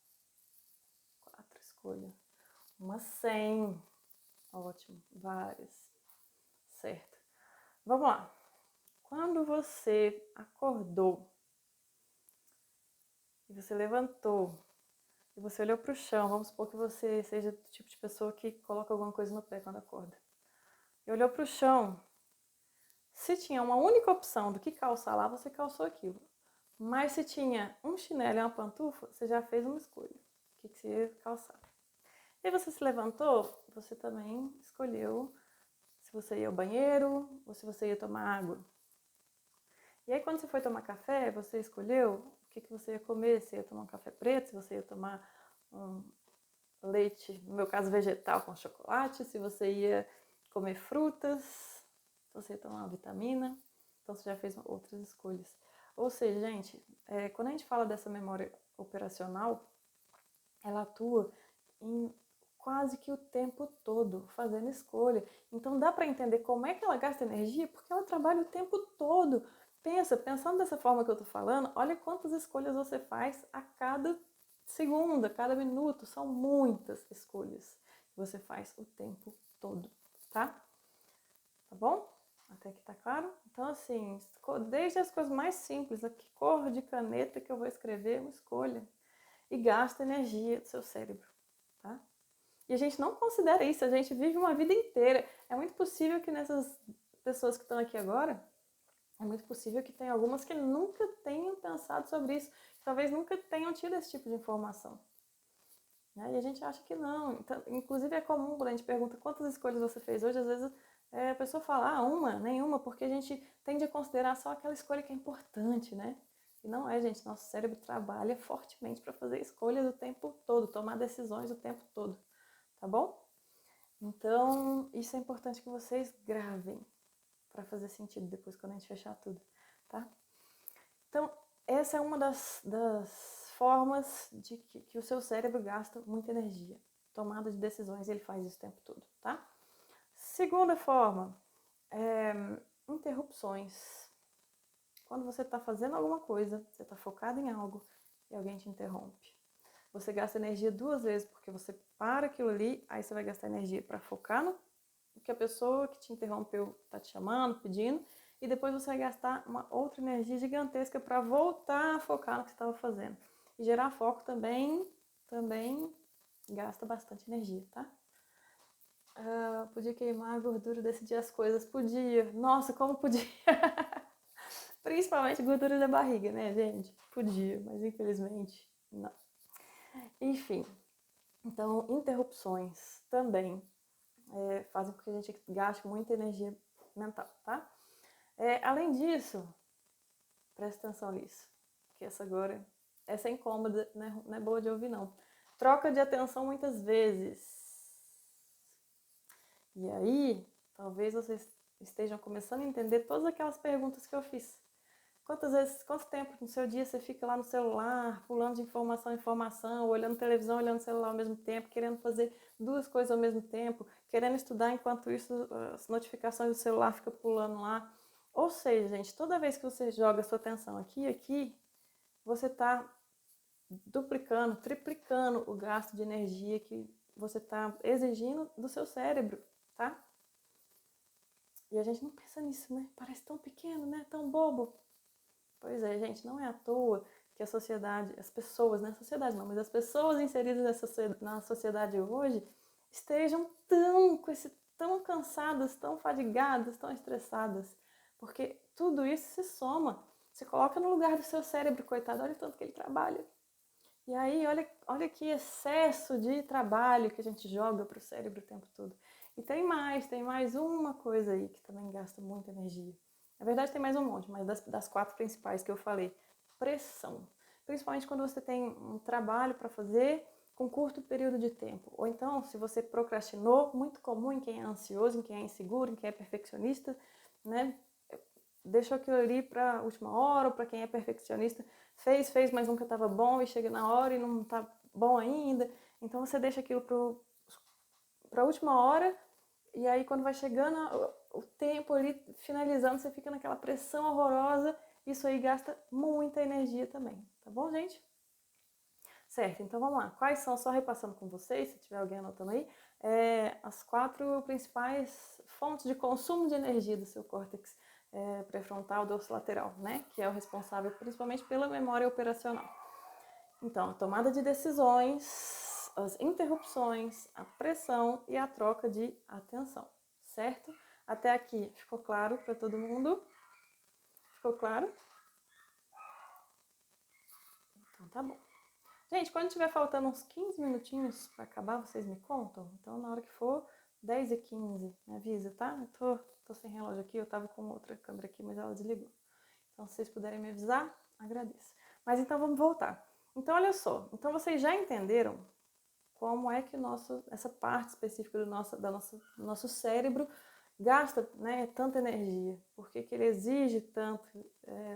[SPEAKER 1] 4 escolhas. Umas 100. Ótimo, várias. Certo. Vamos lá. Quando você acordou e você levantou e você olhou para o chão, vamos supor que você seja do tipo de pessoa que coloca alguma coisa no pé quando acorda. E olhou para o chão, se tinha uma única opção do que calçar lá, você calçou aquilo. Mas se tinha um chinelo e uma pantufa, você já fez uma escolha. O que você ia calçar? E você se levantou, você também escolheu se você ia ao banheiro ou se você ia tomar água. E aí quando você foi tomar café, você escolheu o que você ia comer, se ia tomar um café preto, se você ia tomar um leite, no meu caso vegetal com chocolate, se você ia comer frutas, se você ia tomar uma vitamina, então você já fez outras escolhas. Ou seja, gente, quando a gente fala dessa memória operacional, ela atua em quase que o tempo todo, fazendo escolha. Então dá para entender como é que ela gasta energia, porque ela trabalha o tempo todo. Pensando dessa forma que eu tô falando, olha quantas escolhas você faz a cada segundo, a cada minuto. São muitas escolhas que você faz o tempo todo, tá? Tá bom? Até aqui tá claro? Então, assim, desde as coisas mais simples, a que cor de caneta que eu vou escrever, uma escolha. E gasta energia do seu cérebro, tá? E a gente não considera isso, a gente vive uma vida inteira. É muito possível que nessas pessoas que estão aqui agora, é muito possível que tenha algumas que nunca tenham pensado sobre isso, que talvez nunca tenham tido esse tipo de informação. Né? E a gente acha que não. Então, inclusive é comum quando a gente pergunta quantas escolhas você fez hoje, às vezes a pessoa fala, nenhuma, porque a gente tende a considerar só aquela escolha que é importante, né? E não é, gente. Nosso cérebro trabalha fortemente para fazer escolhas o tempo todo, tomar decisões o tempo todo, tá bom? Então, isso é importante que vocês gravem para fazer sentido depois quando a gente fechar tudo, tá? Então, essa é uma das formas de que o seu cérebro gasta muita energia. Tomada de decisões, ele faz isso o tempo todo, tá? Segunda forma, interrupções. Quando você está fazendo alguma coisa, você está focado em algo e alguém te interrompe. Você gasta energia 2 vezes, porque você para aquilo ali, aí você vai gastar energia para focar no que a pessoa que te interrompeu está te chamando, pedindo, e depois você vai gastar uma outra energia gigantesca para voltar a focar no que você estava fazendo. E gerar foco também gasta bastante energia, tá? Podia queimar a gordura, decidir as coisas. Podia. Nossa, como podia? Principalmente gordura da barriga, né, gente? Podia, mas infelizmente não. Enfim, então interrupções também fazem com que a gente gaste muita energia mental, tá? Além disso, presta atenção nisso, que essa é incômoda, né? Não é boa de ouvir, não. Troca de atenção muitas vezes. E aí, talvez vocês estejam começando a entender todas aquelas perguntas que eu fiz. Quanto tempo no seu dia você fica lá no celular, pulando de informação em informação, olhando televisão, olhando celular ao mesmo tempo, querendo fazer 2 coisas ao mesmo tempo, querendo estudar enquanto isso as notificações do celular ficam pulando lá. Ou seja, gente, toda vez que você joga a sua atenção aqui e aqui, você está duplicando, triplicando o gasto de energia que você está exigindo do seu cérebro, tá? E a gente não pensa nisso, né? Parece tão pequeno, né? Tão bobo. Pois é, gente, não é à toa que a sociedade, as pessoas, não é a sociedade não, mas as pessoas inseridas na sociedade hoje estejam tão cansadas, tão fadigadas, tão estressadas. Porque tudo isso se soma. Você coloca no lugar do seu cérebro, coitado, olha o tanto que ele trabalha. E aí, olha que excesso de trabalho que a gente joga para o cérebro o tempo todo. E tem mais uma coisa aí que também gasta muita energia. Na verdade tem mais um monte, mas das 4 principais que eu falei. Pressão. Principalmente quando você tem um trabalho para fazer com curto período de tempo. Ou então, se você procrastinou, muito comum em quem é ansioso, em quem é inseguro, em quem é perfeccionista, né? Deixou aquilo ali para a última hora, ou para quem é perfeccionista, fez, mas nunca estava bom e chega na hora e não está bom ainda. Então você deixa aquilo para a última hora e aí quando vai chegando o tempo ali, finalizando, você fica naquela pressão horrorosa. Isso aí gasta muita energia também, tá bom, gente? Certo, então vamos lá. Quais são, só repassando com vocês, se tiver alguém anotando aí, as 4 principais fontes de consumo de energia do seu córtex pré-frontal dorsolateral, né? Que é o responsável principalmente pela memória operacional. Então, a tomada de decisões, as interrupções, a pressão e a troca de atenção, certo? Até aqui, ficou claro para todo mundo? Ficou claro? Então tá bom. Gente, quando tiver faltando uns 15 minutinhos para acabar, vocês me contam? Então, na hora que for 10h15, me avisa, tá? Eu tô sem relógio aqui, eu tava com outra câmera aqui, mas ela desligou. Então, se vocês puderem me avisar, agradeço. Mas então, vamos voltar. Então, olha só. Então, vocês já entenderam como é que essa parte específica do nosso cérebro gasta, né, tanta energia? Por que ele exige tanto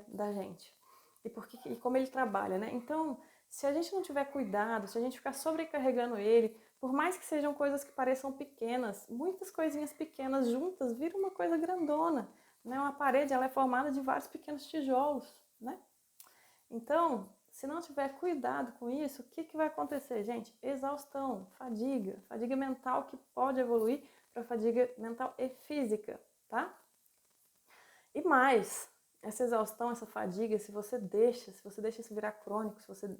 [SPEAKER 1] da gente? E como ele trabalha, né? Então, se a gente não tiver cuidado, se a gente ficar sobrecarregando ele, por mais que sejam coisas que pareçam pequenas, muitas coisinhas pequenas juntas viram uma coisa grandona, né? Uma parede, ela é formada de vários pequenos tijolos, né? Então, se não tiver cuidado com isso, o que vai acontecer, gente? Exaustão, fadiga mental que pode evoluir para fadiga mental e física, tá? E mais, essa exaustão, essa fadiga, se você deixa isso virar crônico, se você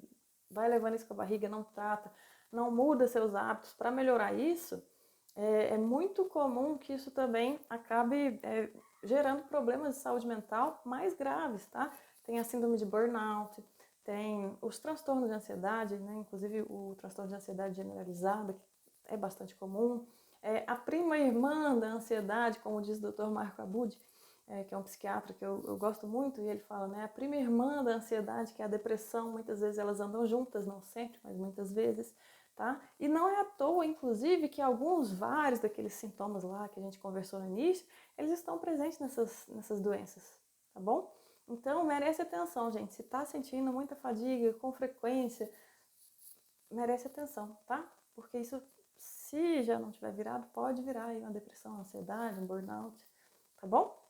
[SPEAKER 1] vai levando isso com a barriga, não trata, não muda seus hábitos para melhorar isso, é muito comum que isso também acabe gerando problemas de saúde mental mais graves, tá? Tem a síndrome de burnout, tem os transtornos de ansiedade, né? Inclusive o transtorno de ansiedade generalizada, que é bastante comum. A prima irmã da ansiedade, como diz o Dr. Marco Abud, que é um psiquiatra que eu gosto muito, e ele fala, né, a prima irmã da ansiedade, que é a depressão, muitas vezes elas andam juntas, não sempre, mas muitas vezes, tá? E não é à toa, inclusive, que vários daqueles sintomas lá que a gente conversou no início, eles estão presentes nessas doenças, tá bom? Então, merece atenção, gente. Se tá sentindo muita fadiga com frequência, merece atenção, tá? Porque isso, se já não tiver virado, pode virar aí uma depressão, uma ansiedade, um burnout, tá bom?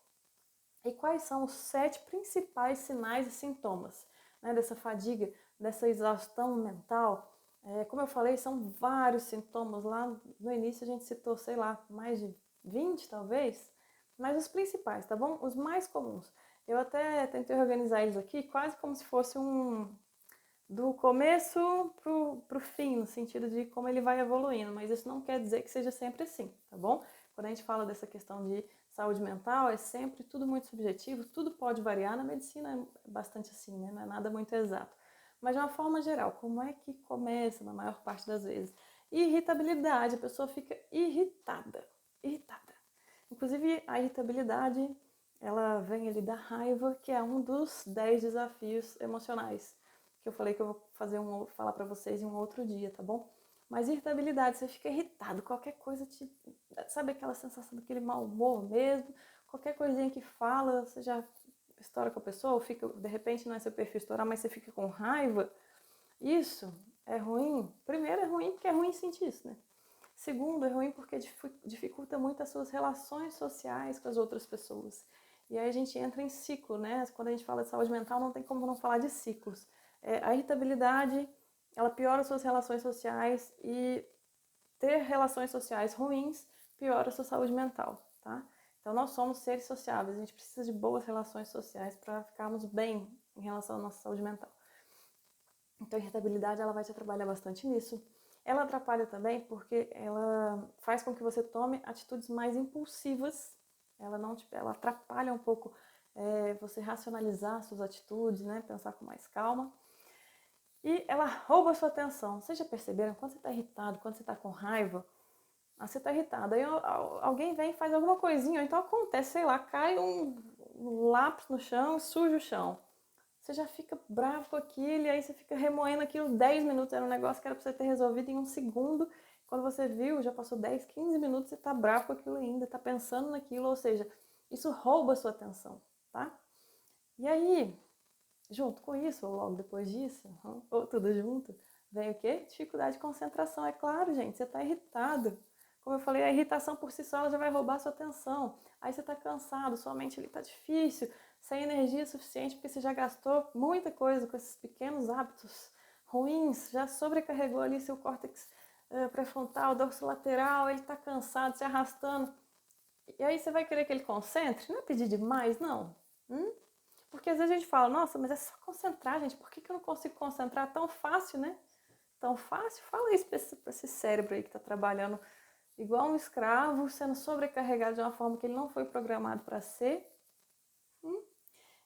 [SPEAKER 1] E quais são os 7 principais sinais e sintomas, né, dessa fadiga, dessa exaustão mental? Como eu falei, são vários sintomas. Lá no início a gente citou, sei lá, mais de 20 talvez, mas os principais, tá bom? Os mais comuns. Eu até tentei organizar eles aqui quase como se fosse do começo pro fim, no sentido de como ele vai evoluindo, mas isso não quer dizer que seja sempre assim, tá bom? Quando a gente fala dessa questão de saúde mental, é sempre tudo muito subjetivo, tudo pode variar, na medicina é bastante assim, né? Não é nada muito exato. Mas de uma forma geral, como é que começa na maior parte das vezes? Irritabilidade, a pessoa fica irritada. Inclusive, a irritabilidade, ela vem ali da raiva, que é um dos 10 desafios emocionais que eu falei que eu vou falar para vocês em um outro dia, tá bom? Mas irritabilidade, você fica irritado, qualquer coisa sabe aquela sensação daquele mau humor mesmo? Qualquer coisinha que fala, você já estoura com a pessoa, ou fica, de repente não é seu perfil estourar, mas você fica com raiva. Isso é ruim. Primeiro é ruim porque é ruim sentir isso, né? Segundo, é ruim porque dificulta muito as suas relações sociais com as outras pessoas. E aí a gente entra em ciclo, né? Quando a gente fala de saúde mental, não tem como não falar de ciclos. A irritabilidade, ela piora as suas relações sociais e ter relações sociais ruins piora a sua saúde mental, tá? Então nós somos seres sociáveis, a gente precisa de boas relações sociais para ficarmos bem em relação à nossa saúde mental. Então a irritabilidade ela vai te trabalhar bastante nisso. Ela atrapalha também porque ela faz com que você tome atitudes mais impulsivas. Ela atrapalha um pouco você racionalizar suas atitudes, né? Pensar com mais calma. E ela rouba a sua atenção. Vocês já perceberam? Quando você está irritado, quando você está com raiva, você está irritado. Aí alguém vem e faz alguma coisinha, ou então acontece, sei lá, cai um lápis no chão, suja o chão. Você já fica bravo com aquilo, e aí você fica remoendo aquilo 10 minutos. Era um negócio que era pra você ter resolvido em um segundo. Quando você viu, já passou 10, 15 minutos, você tá bravo com aquilo ainda, tá pensando naquilo, ou seja, isso rouba a sua atenção, tá? E aí, junto com isso, ou logo depois disso, ou tudo junto, vem o quê? Dificuldade de concentração. É claro, gente, você tá irritado. Como eu falei, a irritação por si só ela já vai roubar a sua atenção. Aí você tá cansado, sua mente ali tá difícil, sem energia suficiente, porque você já gastou muita coisa com esses pequenos hábitos ruins, já sobrecarregou ali seu córtex pré-frontal, dorsolateral, ele tá cansado, se arrastando. E aí você vai querer que ele concentre? Não é pedir demais, não. Porque às vezes a gente fala, nossa, mas é só concentrar, gente, por que eu não consigo concentrar tão fácil, né? Tão fácil? Fala isso pra esse cérebro aí que tá trabalhando igual um escravo, sendo sobrecarregado de uma forma que ele não foi programado para ser.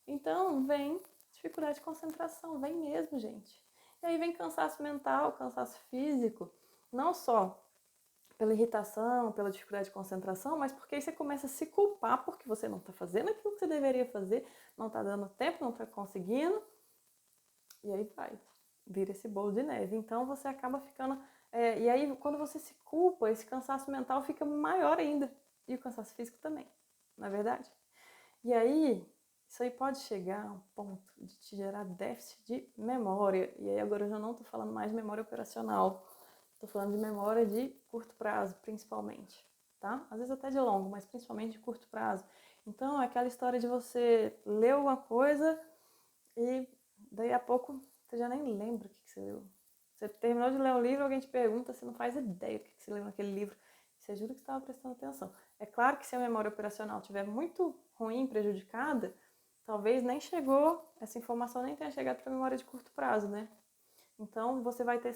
[SPEAKER 1] Então, vem dificuldade de concentração, vem mesmo, gente. E aí vem cansaço mental, cansaço físico, não só pela irritação, pela dificuldade de concentração, mas porque aí você começa a se culpar porque você não está fazendo aquilo que você deveria fazer, não está dando tempo, não está conseguindo, e aí vira esse bolo de neve. Então você acaba ficando... e aí quando você se culpa, esse cansaço mental fica maior ainda, e o cansaço físico também, não é verdade? E aí, isso aí pode chegar a um ponto de te gerar déficit de memória. E aí agora eu já não estou falando mais de memória operacional. Estou falando de memória de curto prazo, principalmente, tá? Às vezes até de longo, mas principalmente de curto prazo. Então, é aquela história de você ler alguma coisa e daí a pouco você já nem lembra o que você leu. Você terminou de ler um livro, alguém te pergunta, você não faz ideia do que você leu naquele livro. Você jura que estava prestando atenção. É claro que se a memória operacional estiver muito ruim, prejudicada, talvez nem chegou, essa informação nem tenha chegado para a memória de curto prazo, né? Então, você vai ter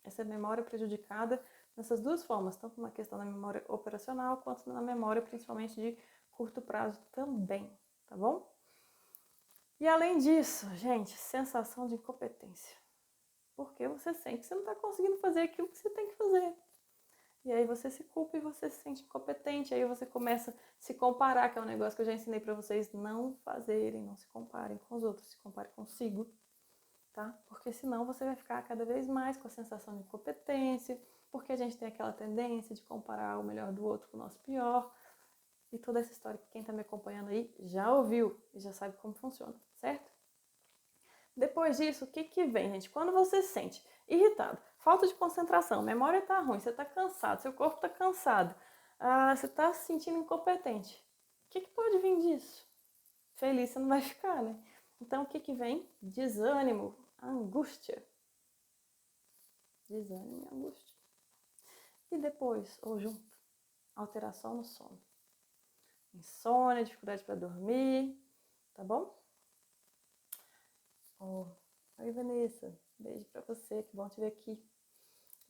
[SPEAKER 1] essa memória prejudicada nessas duas formas, tanto na questão da memória operacional, quanto na memória, principalmente, de curto prazo também, tá bom? E além disso, gente, sensação de incompetência. Porque você sente que você não está conseguindo fazer aquilo que você tem que fazer. E aí você se culpa e você se sente incompetente. Aí você começa a se comparar, que é um negócio que eu já ensinei para vocês não fazerem, não se comparem com os outros, se comparem consigo, tá? Porque senão você vai ficar cada vez mais com a sensação de incompetência, porque a gente tem aquela tendência de comparar o melhor do outro com o nosso pior. E toda essa história que quem está me acompanhando aí já ouviu e já sabe como funciona, certo? Depois disso, o que vem, gente? Quando você se sente irritado, falta de concentração, memória está ruim, você está cansado, seu corpo está cansado, você está se sentindo incompetente. O que pode vir disso? Feliz você não vai ficar, né? Então, o que vem? Desânimo, angústia. Desânimo e angústia. E depois, ou junto, alteração no sono. Insônia, dificuldade para dormir, tá bom? Oi, Vanessa. Beijo pra você, que bom te ver aqui.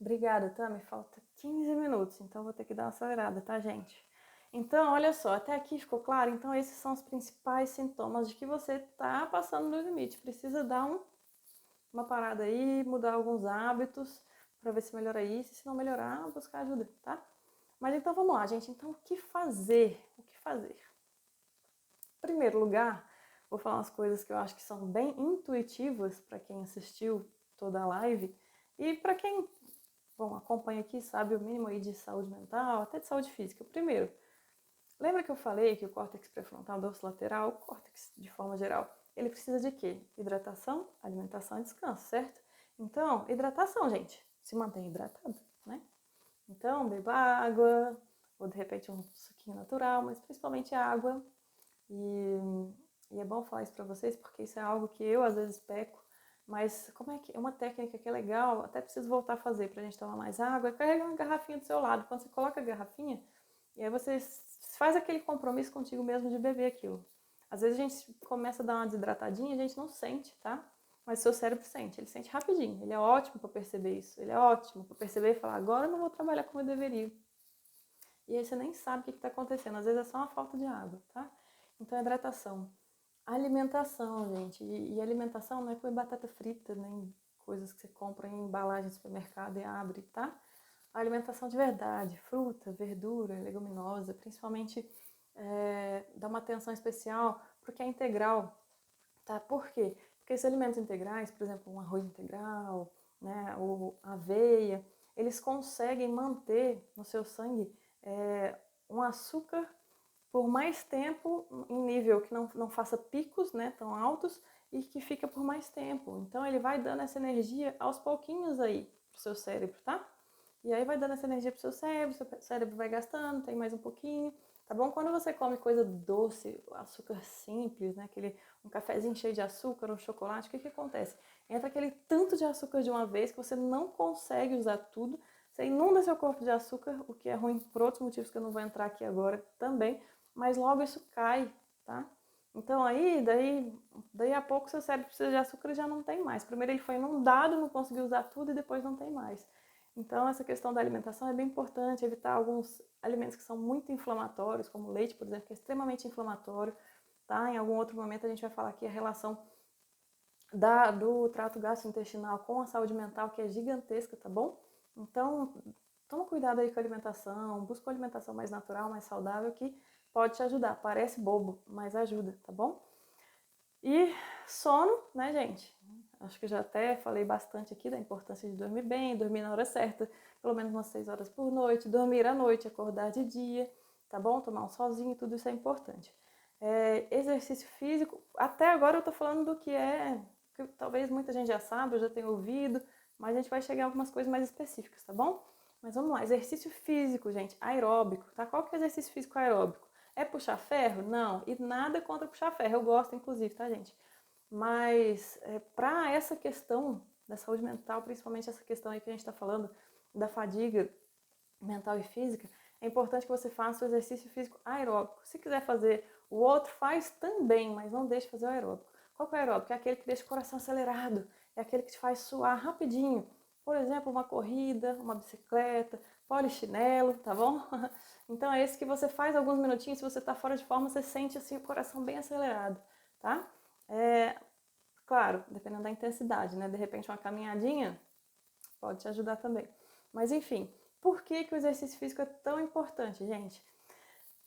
[SPEAKER 1] Obrigada, Tami. Falta 15 minutos, então vou ter que dar uma acelerada, tá, gente? Então, olha só, até aqui ficou claro? Então, esses são os principais sintomas de que você tá passando do limite. Precisa dar uma parada aí, mudar alguns hábitos para ver se melhora isso. Se não melhorar, buscar ajuda, tá? Mas então, vamos lá, gente. Então, o que fazer? O que fazer? Em primeiro lugar, vou falar umas coisas que eu acho que são bem intuitivas para quem assistiu toda a live e para quem, bom, acompanha aqui, sabe o mínimo aí de saúde mental, até de saúde física. Primeiro, lembra que eu falei que o córtex pré-frontal, dorso lateral, o córtex de forma geral, ele precisa de quê? Hidratação, alimentação e descanso, certo? Então, hidratação, gente, se mantém hidratado, né? Então, beba água, ou de repente um suquinho natural, mas principalmente água. E é bom falar isso pra vocês, porque isso é algo que eu às vezes peco, mas como é que é uma técnica que é legal, até preciso voltar a fazer pra gente tomar mais água, é carregar uma garrafinha do seu lado. Quando você coloca a garrafinha, e aí você faz aquele compromisso contigo mesmo de beber aquilo. Às vezes a gente começa a dar uma desidratadinha e a gente não sente, tá? Mas o seu cérebro sente, ele sente rapidinho. Ele é ótimo para perceber isso. Ele é ótimo para perceber e falar, agora eu não vou trabalhar como eu deveria. E aí você nem sabe o que está acontecendo. Às vezes é só uma falta de água, tá? Então, hidratação. Alimentação, gente. E alimentação não é comer batata frita, nem coisas que você compra em embalagem de supermercado e abre, tá? A alimentação de verdade, fruta, verdura, leguminosa, principalmente dá uma atenção especial porque é integral, tá? Por quê? Porque esses alimentos integrais, por exemplo, um arroz integral, né, ou aveia, eles conseguem manter no seu sangue um açúcar por mais tempo em nível que não faça picos, né, tão altos e que fica por mais tempo. Então ele vai dando essa energia aos pouquinhos aí pro seu cérebro, tá? E aí vai dando essa energia pro seu cérebro vai gastando, tem mais um pouquinho, tá bom? Quando você come coisa doce, açúcar simples, né, um cafezinho cheio de açúcar, um chocolate, o que acontece? Entra aquele tanto de açúcar de uma vez que você não consegue usar tudo, você inunda seu corpo de açúcar, o que é ruim por outros motivos que eu não vou entrar aqui agora também, mas logo isso cai, tá? Então aí, daí a pouco seu cérebro precisa de açúcar e já não tem mais. Primeiro ele foi inundado, não conseguiu usar tudo e depois não tem mais. Então essa questão da alimentação é bem importante, evitar alguns alimentos que são muito inflamatórios, como o leite, por exemplo, que é extremamente inflamatório, tá? Em algum outro momento a gente vai falar aqui a relação do trato gastrointestinal com a saúde mental, que é gigantesca, tá bom? Então, toma cuidado aí com a alimentação, busca uma alimentação mais natural, mais saudável, que pode te ajudar. Parece bobo, mas ajuda, tá bom? E sono, né, gente? Acho que já até falei bastante aqui da importância de dormir bem, dormir na hora certa, pelo menos umas 6 horas por noite, dormir à noite, acordar de dia, tá bom? Tomar um solzinho, tudo isso é importante. Exercício físico, até agora eu tô falando do que talvez muita gente já sabe, eu já tenho ouvido, mas a gente vai chegar em algumas coisas mais específicas, tá bom? Mas vamos lá, exercício físico, gente, aeróbico, tá? Qual que é o exercício físico aeróbico? É puxar ferro? Não. E nada contra puxar ferro. Eu gosto, inclusive, tá, gente? Mas para essa questão da saúde mental, principalmente essa questão aí que a gente está falando da fadiga mental e física, é importante que você faça o exercício físico aeróbico. Se quiser fazer o outro, faz também, mas não deixe de fazer o aeróbico. Qual que é o aeróbico? É aquele que deixa o coração acelerado, é aquele que te faz suar rapidinho. Por exemplo, uma corrida, uma bicicleta, polichinelo, tá bom? Então é esse que você faz alguns minutinhos, se você está fora de forma, você sente assim o coração bem acelerado, tá? Claro, dependendo da intensidade, né? De repente uma caminhadinha pode te ajudar também. Mas enfim, por que o exercício físico é tão importante, gente?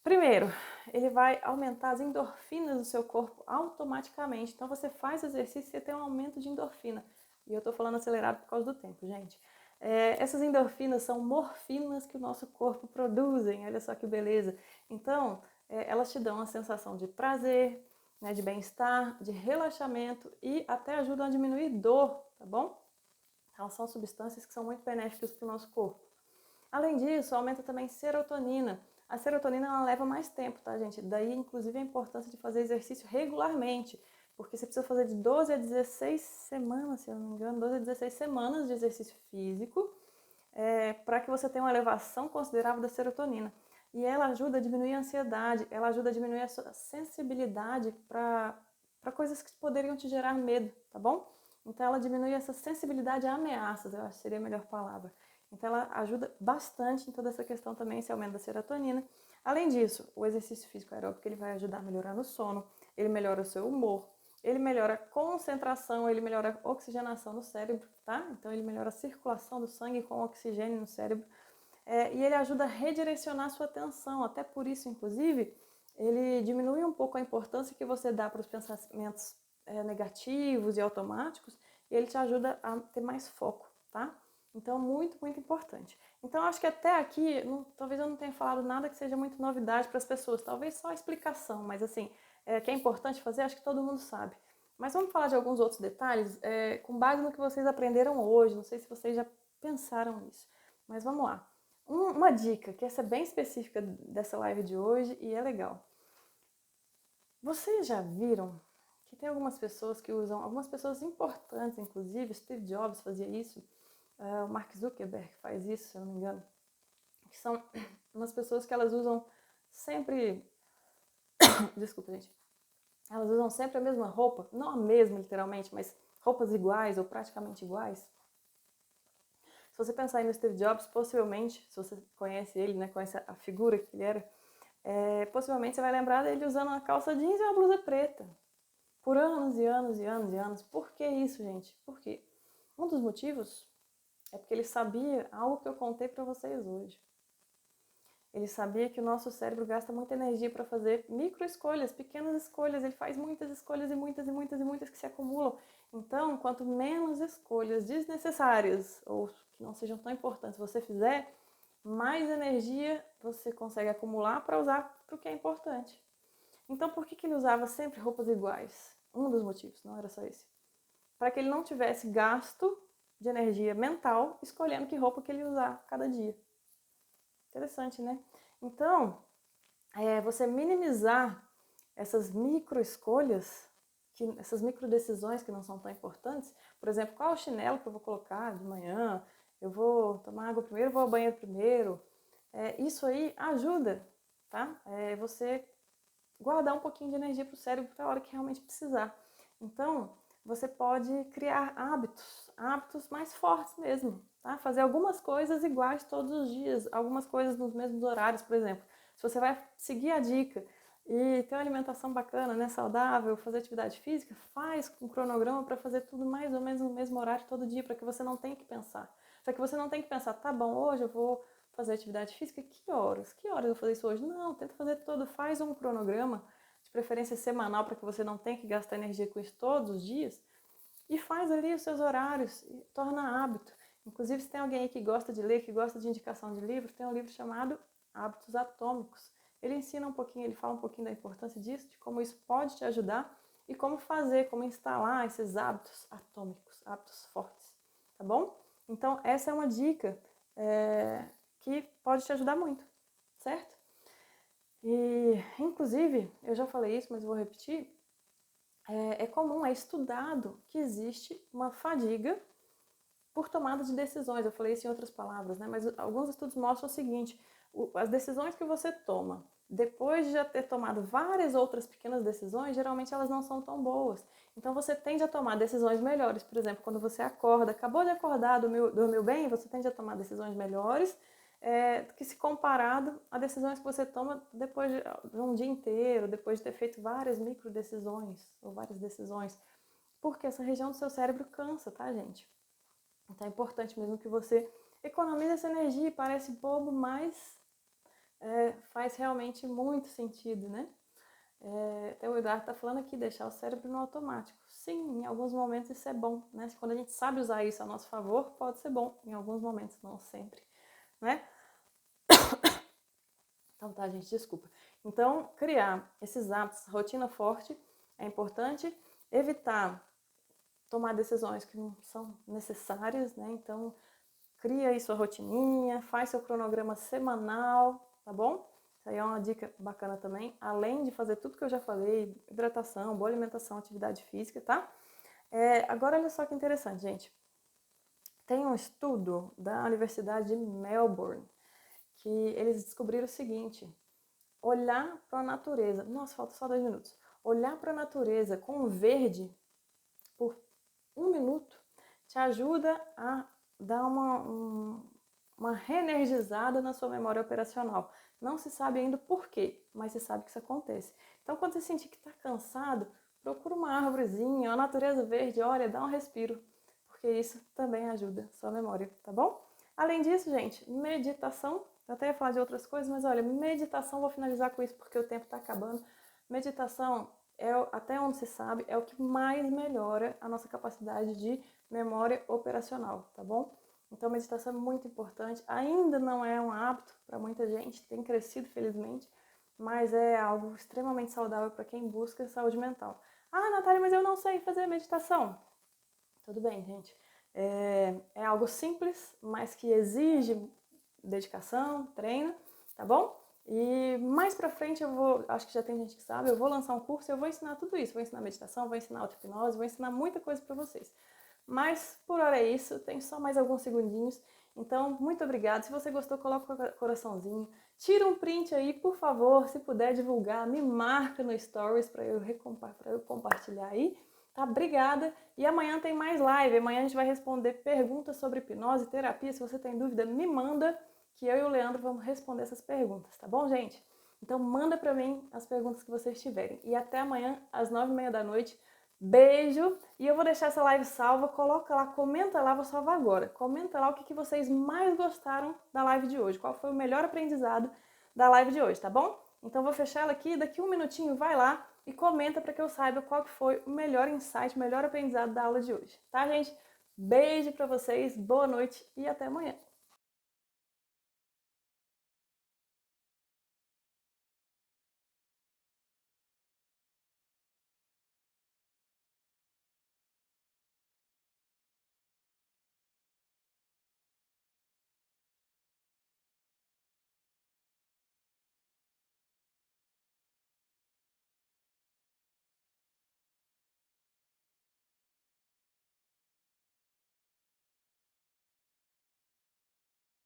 [SPEAKER 1] Primeiro, ele vai aumentar as endorfinas do seu corpo automaticamente. Então você faz exercício e tem um aumento de endorfina. E eu tô falando acelerado por causa do tempo, gente. Essas endorfinas são morfinas que o nosso corpo produzem, olha só que beleza. Então, elas te dão uma sensação de prazer, né, de bem-estar, de relaxamento e até ajudam a diminuir dor, tá bom? Então, são substâncias que são muito benéficas para o nosso corpo. Além disso, aumenta também serotonina. A serotonina ela leva mais tempo, tá, gente? Daí, inclusive, a importância de fazer exercício regularmente, porque você precisa fazer de 12 a 16 semanas, se eu não me engano, 12 a 16 semanas de exercício físico, para que você tenha uma elevação considerável da serotonina. E ela ajuda a diminuir a ansiedade, ela ajuda a diminuir a sua sensibilidade para coisas que poderiam te gerar medo, tá bom? Então ela diminui essa sensibilidade a ameaças, eu acho que seria a melhor palavra. Então ela ajuda bastante em toda essa questão também, esse aumento da serotonina. Além disso, o exercício físico aeróbico ele vai ajudar a melhorar no sono, ele melhora o seu humor, ele melhora a concentração, ele melhora a oxigenação no cérebro, tá? Então ele melhora a circulação do sangue com oxigênio no cérebro. E ele ajuda a redirecionar a sua atenção. Até por isso, inclusive, ele diminui um pouco a importância que você dá para os pensamentos negativos e automáticos, e ele te ajuda a ter mais foco, tá? Então, muito, muito importante. Então, acho que até aqui, talvez eu não tenha falado nada que seja muito novidade para as pessoas, talvez só a explicação, mas assim, que é importante fazer, acho que todo mundo sabe. Mas vamos falar de alguns outros detalhes, com base no que vocês aprenderam hoje, não sei se vocês já pensaram nisso, mas vamos lá. Uma dica, que essa é bem específica dessa live de hoje e é legal. Vocês já viram que tem algumas pessoas que usam, algumas pessoas importantes, inclusive, Steve Jobs fazia isso, o Mark Zuckerberg faz isso, se eu não me engano, que são umas pessoas que elas usam sempre, desculpa, gente, elas usam sempre a mesma roupa, não a mesma literalmente, mas roupas iguais ou praticamente iguais. Se você pensar no Steve Jobs, possivelmente, se você conhece ele, né, conhece a figura que ele era, possivelmente você vai lembrar dele usando uma calça jeans e uma blusa preta. Por anos e anos e anos e anos. Por que isso, gente? Por quê? Um dos motivos é porque ele sabia algo que eu contei para vocês hoje. Ele sabia que o nosso cérebro gasta muita energia para fazer micro escolhas, pequenas escolhas. Ele faz muitas escolhas e muitas e muitas e muitas que se acumulam. Então, quanto menos escolhas desnecessárias ou que não sejam tão importantes você fizer, mais energia você consegue acumular para usar para o que é importante. Então, por que ele usava sempre roupas iguais? Um dos motivos, não era só esse. Para que ele não tivesse gasto de energia mental escolhendo que roupa que ele ia usar cada dia. Interessante, né? Então, você minimizar essas micro escolhas, essas micro decisões que não são tão importantes. Por exemplo, qual é o chinelo que eu vou colocar de manhã? Eu vou tomar água primeiro, vou ao banheiro primeiro. Isso aí ajuda, tá? Você guardar um pouquinho de energia para o cérebro para a hora que realmente precisar. Então, você pode criar hábitos mais fortes mesmo, tá? Fazer algumas coisas iguais todos os dias, algumas coisas nos mesmos horários, por exemplo. Se você vai seguir a dica e ter uma alimentação bacana, né, saudável, fazer atividade física, faz um cronograma para fazer tudo mais ou menos no mesmo horário todo dia, para que você não tenha que pensar. Para que você não tenha que pensar, tá bom, hoje eu vou fazer atividade física, que horas? Que horas eu vou fazer isso hoje? Não, tenta fazer todo, faz um cronograma, de preferência semanal, para que você não tenha que gastar energia com isso todos os dias, e faz ali os seus horários, e torna hábito. Inclusive, se tem alguém aí que gosta de ler, que gosta de indicação de livro, tem um livro chamado Hábitos Atômicos. Ele ensina um pouquinho, ele fala um pouquinho da importância disso, de como isso pode te ajudar e como fazer, como instalar esses hábitos atômicos, hábitos fortes, tá bom? Então, essa é uma dica que pode te ajudar muito, certo? E, inclusive, eu já falei isso, mas vou repetir, é comum, é estudado que existe uma fadiga por tomada de decisões. Eu falei isso em outras palavras, né? Mas alguns estudos mostram o seguinte: as decisões que você toma depois de já ter tomado várias outras pequenas decisões, geralmente elas não são tão boas. Então você tende a tomar decisões melhores. Por exemplo, quando você acorda, acabou de acordar, dormiu bem, você tende a tomar decisões melhores que se comparado a decisões que você toma depois de um dia inteiro, depois de ter feito várias micro decisões ou várias decisões. Porque essa região do seu cérebro cansa, tá, gente? Então é importante mesmo que você economize essa energia. Parece bobo, mas faz realmente muito sentido, né? Até o Eduardo está falando aqui, deixar o cérebro no automático. Sim, em alguns momentos isso é bom, né? Quando a gente sabe usar isso a nosso favor, pode ser bom. Em alguns momentos, não sempre, né? Então tá, gente, desculpa. Então, criar esses hábitos, rotina forte, é importante. Evitar tomar decisões que não são necessárias, né? Então, cria aí sua rotininha, faz seu cronograma semanal, tá bom? Isso aí é uma dica bacana também, além de fazer tudo que eu já falei, hidratação, boa alimentação, atividade física, tá? Agora olha só que interessante, gente. Tem um estudo da Universidade de Melbourne que eles descobriram o seguinte: olhar para a natureza, nossa, falta só 2 minutos. Olhar para a natureza com o verde por 1 minuto te ajuda a dar uma reenergizada na sua memória operacional. Não se sabe ainda por quê, mas se sabe que isso acontece. Então, quando você sentir que está cansado, procura uma árvorezinha, a natureza verde, olha, dá um respiro, porque isso também ajuda a sua memória, tá bom? Além disso, gente, meditação. Eu até ia falar de outras coisas, mas olha, meditação, vou finalizar com isso porque o tempo está acabando. Meditação, até onde se sabe, é o que mais melhora a nossa capacidade de memória operacional, tá bom? Então, meditação é muito importante. Ainda não é um hábito para muita gente, tem crescido, felizmente, mas é algo extremamente saudável para quem busca saúde mental. Ah, Natália, mas eu não sei fazer meditação. Tudo bem, gente. É algo simples, mas que exige dedicação, treino, tá bom? E mais pra frente acho que já tem gente que sabe, eu vou lançar um curso e eu vou ensinar tudo isso. Vou ensinar meditação, vou ensinar auto-hipnose, vou ensinar muita coisa pra vocês. Mas por hora é isso, tem só mais alguns segundinhos. Então, muito obrigada. Se você gostou, coloca o coraçãozinho. Tira um print aí, por favor, se puder divulgar, me marca no Stories para eu compartilhar aí. Tá? Obrigada. E amanhã tem mais live. Amanhã a gente vai responder perguntas sobre hipnose e terapia. Se você tem dúvida, me manda, que eu e o Leandro vamos responder essas perguntas, tá bom, gente? Então manda para mim as perguntas que vocês tiverem. E até amanhã, às 9h30 da noite. Beijo! E eu vou deixar essa live salva. Coloca lá, comenta lá, vou salvar agora. Comenta lá o que vocês mais gostaram da live de hoje. Qual foi o melhor aprendizado da live de hoje, tá bom? Então vou fechar ela aqui, daqui 1 minutinho vai lá e comenta para que eu saiba qual que foi o melhor insight, o melhor aprendizado da aula de hoje. Tá, gente? Beijo para vocês, boa noite e até amanhã.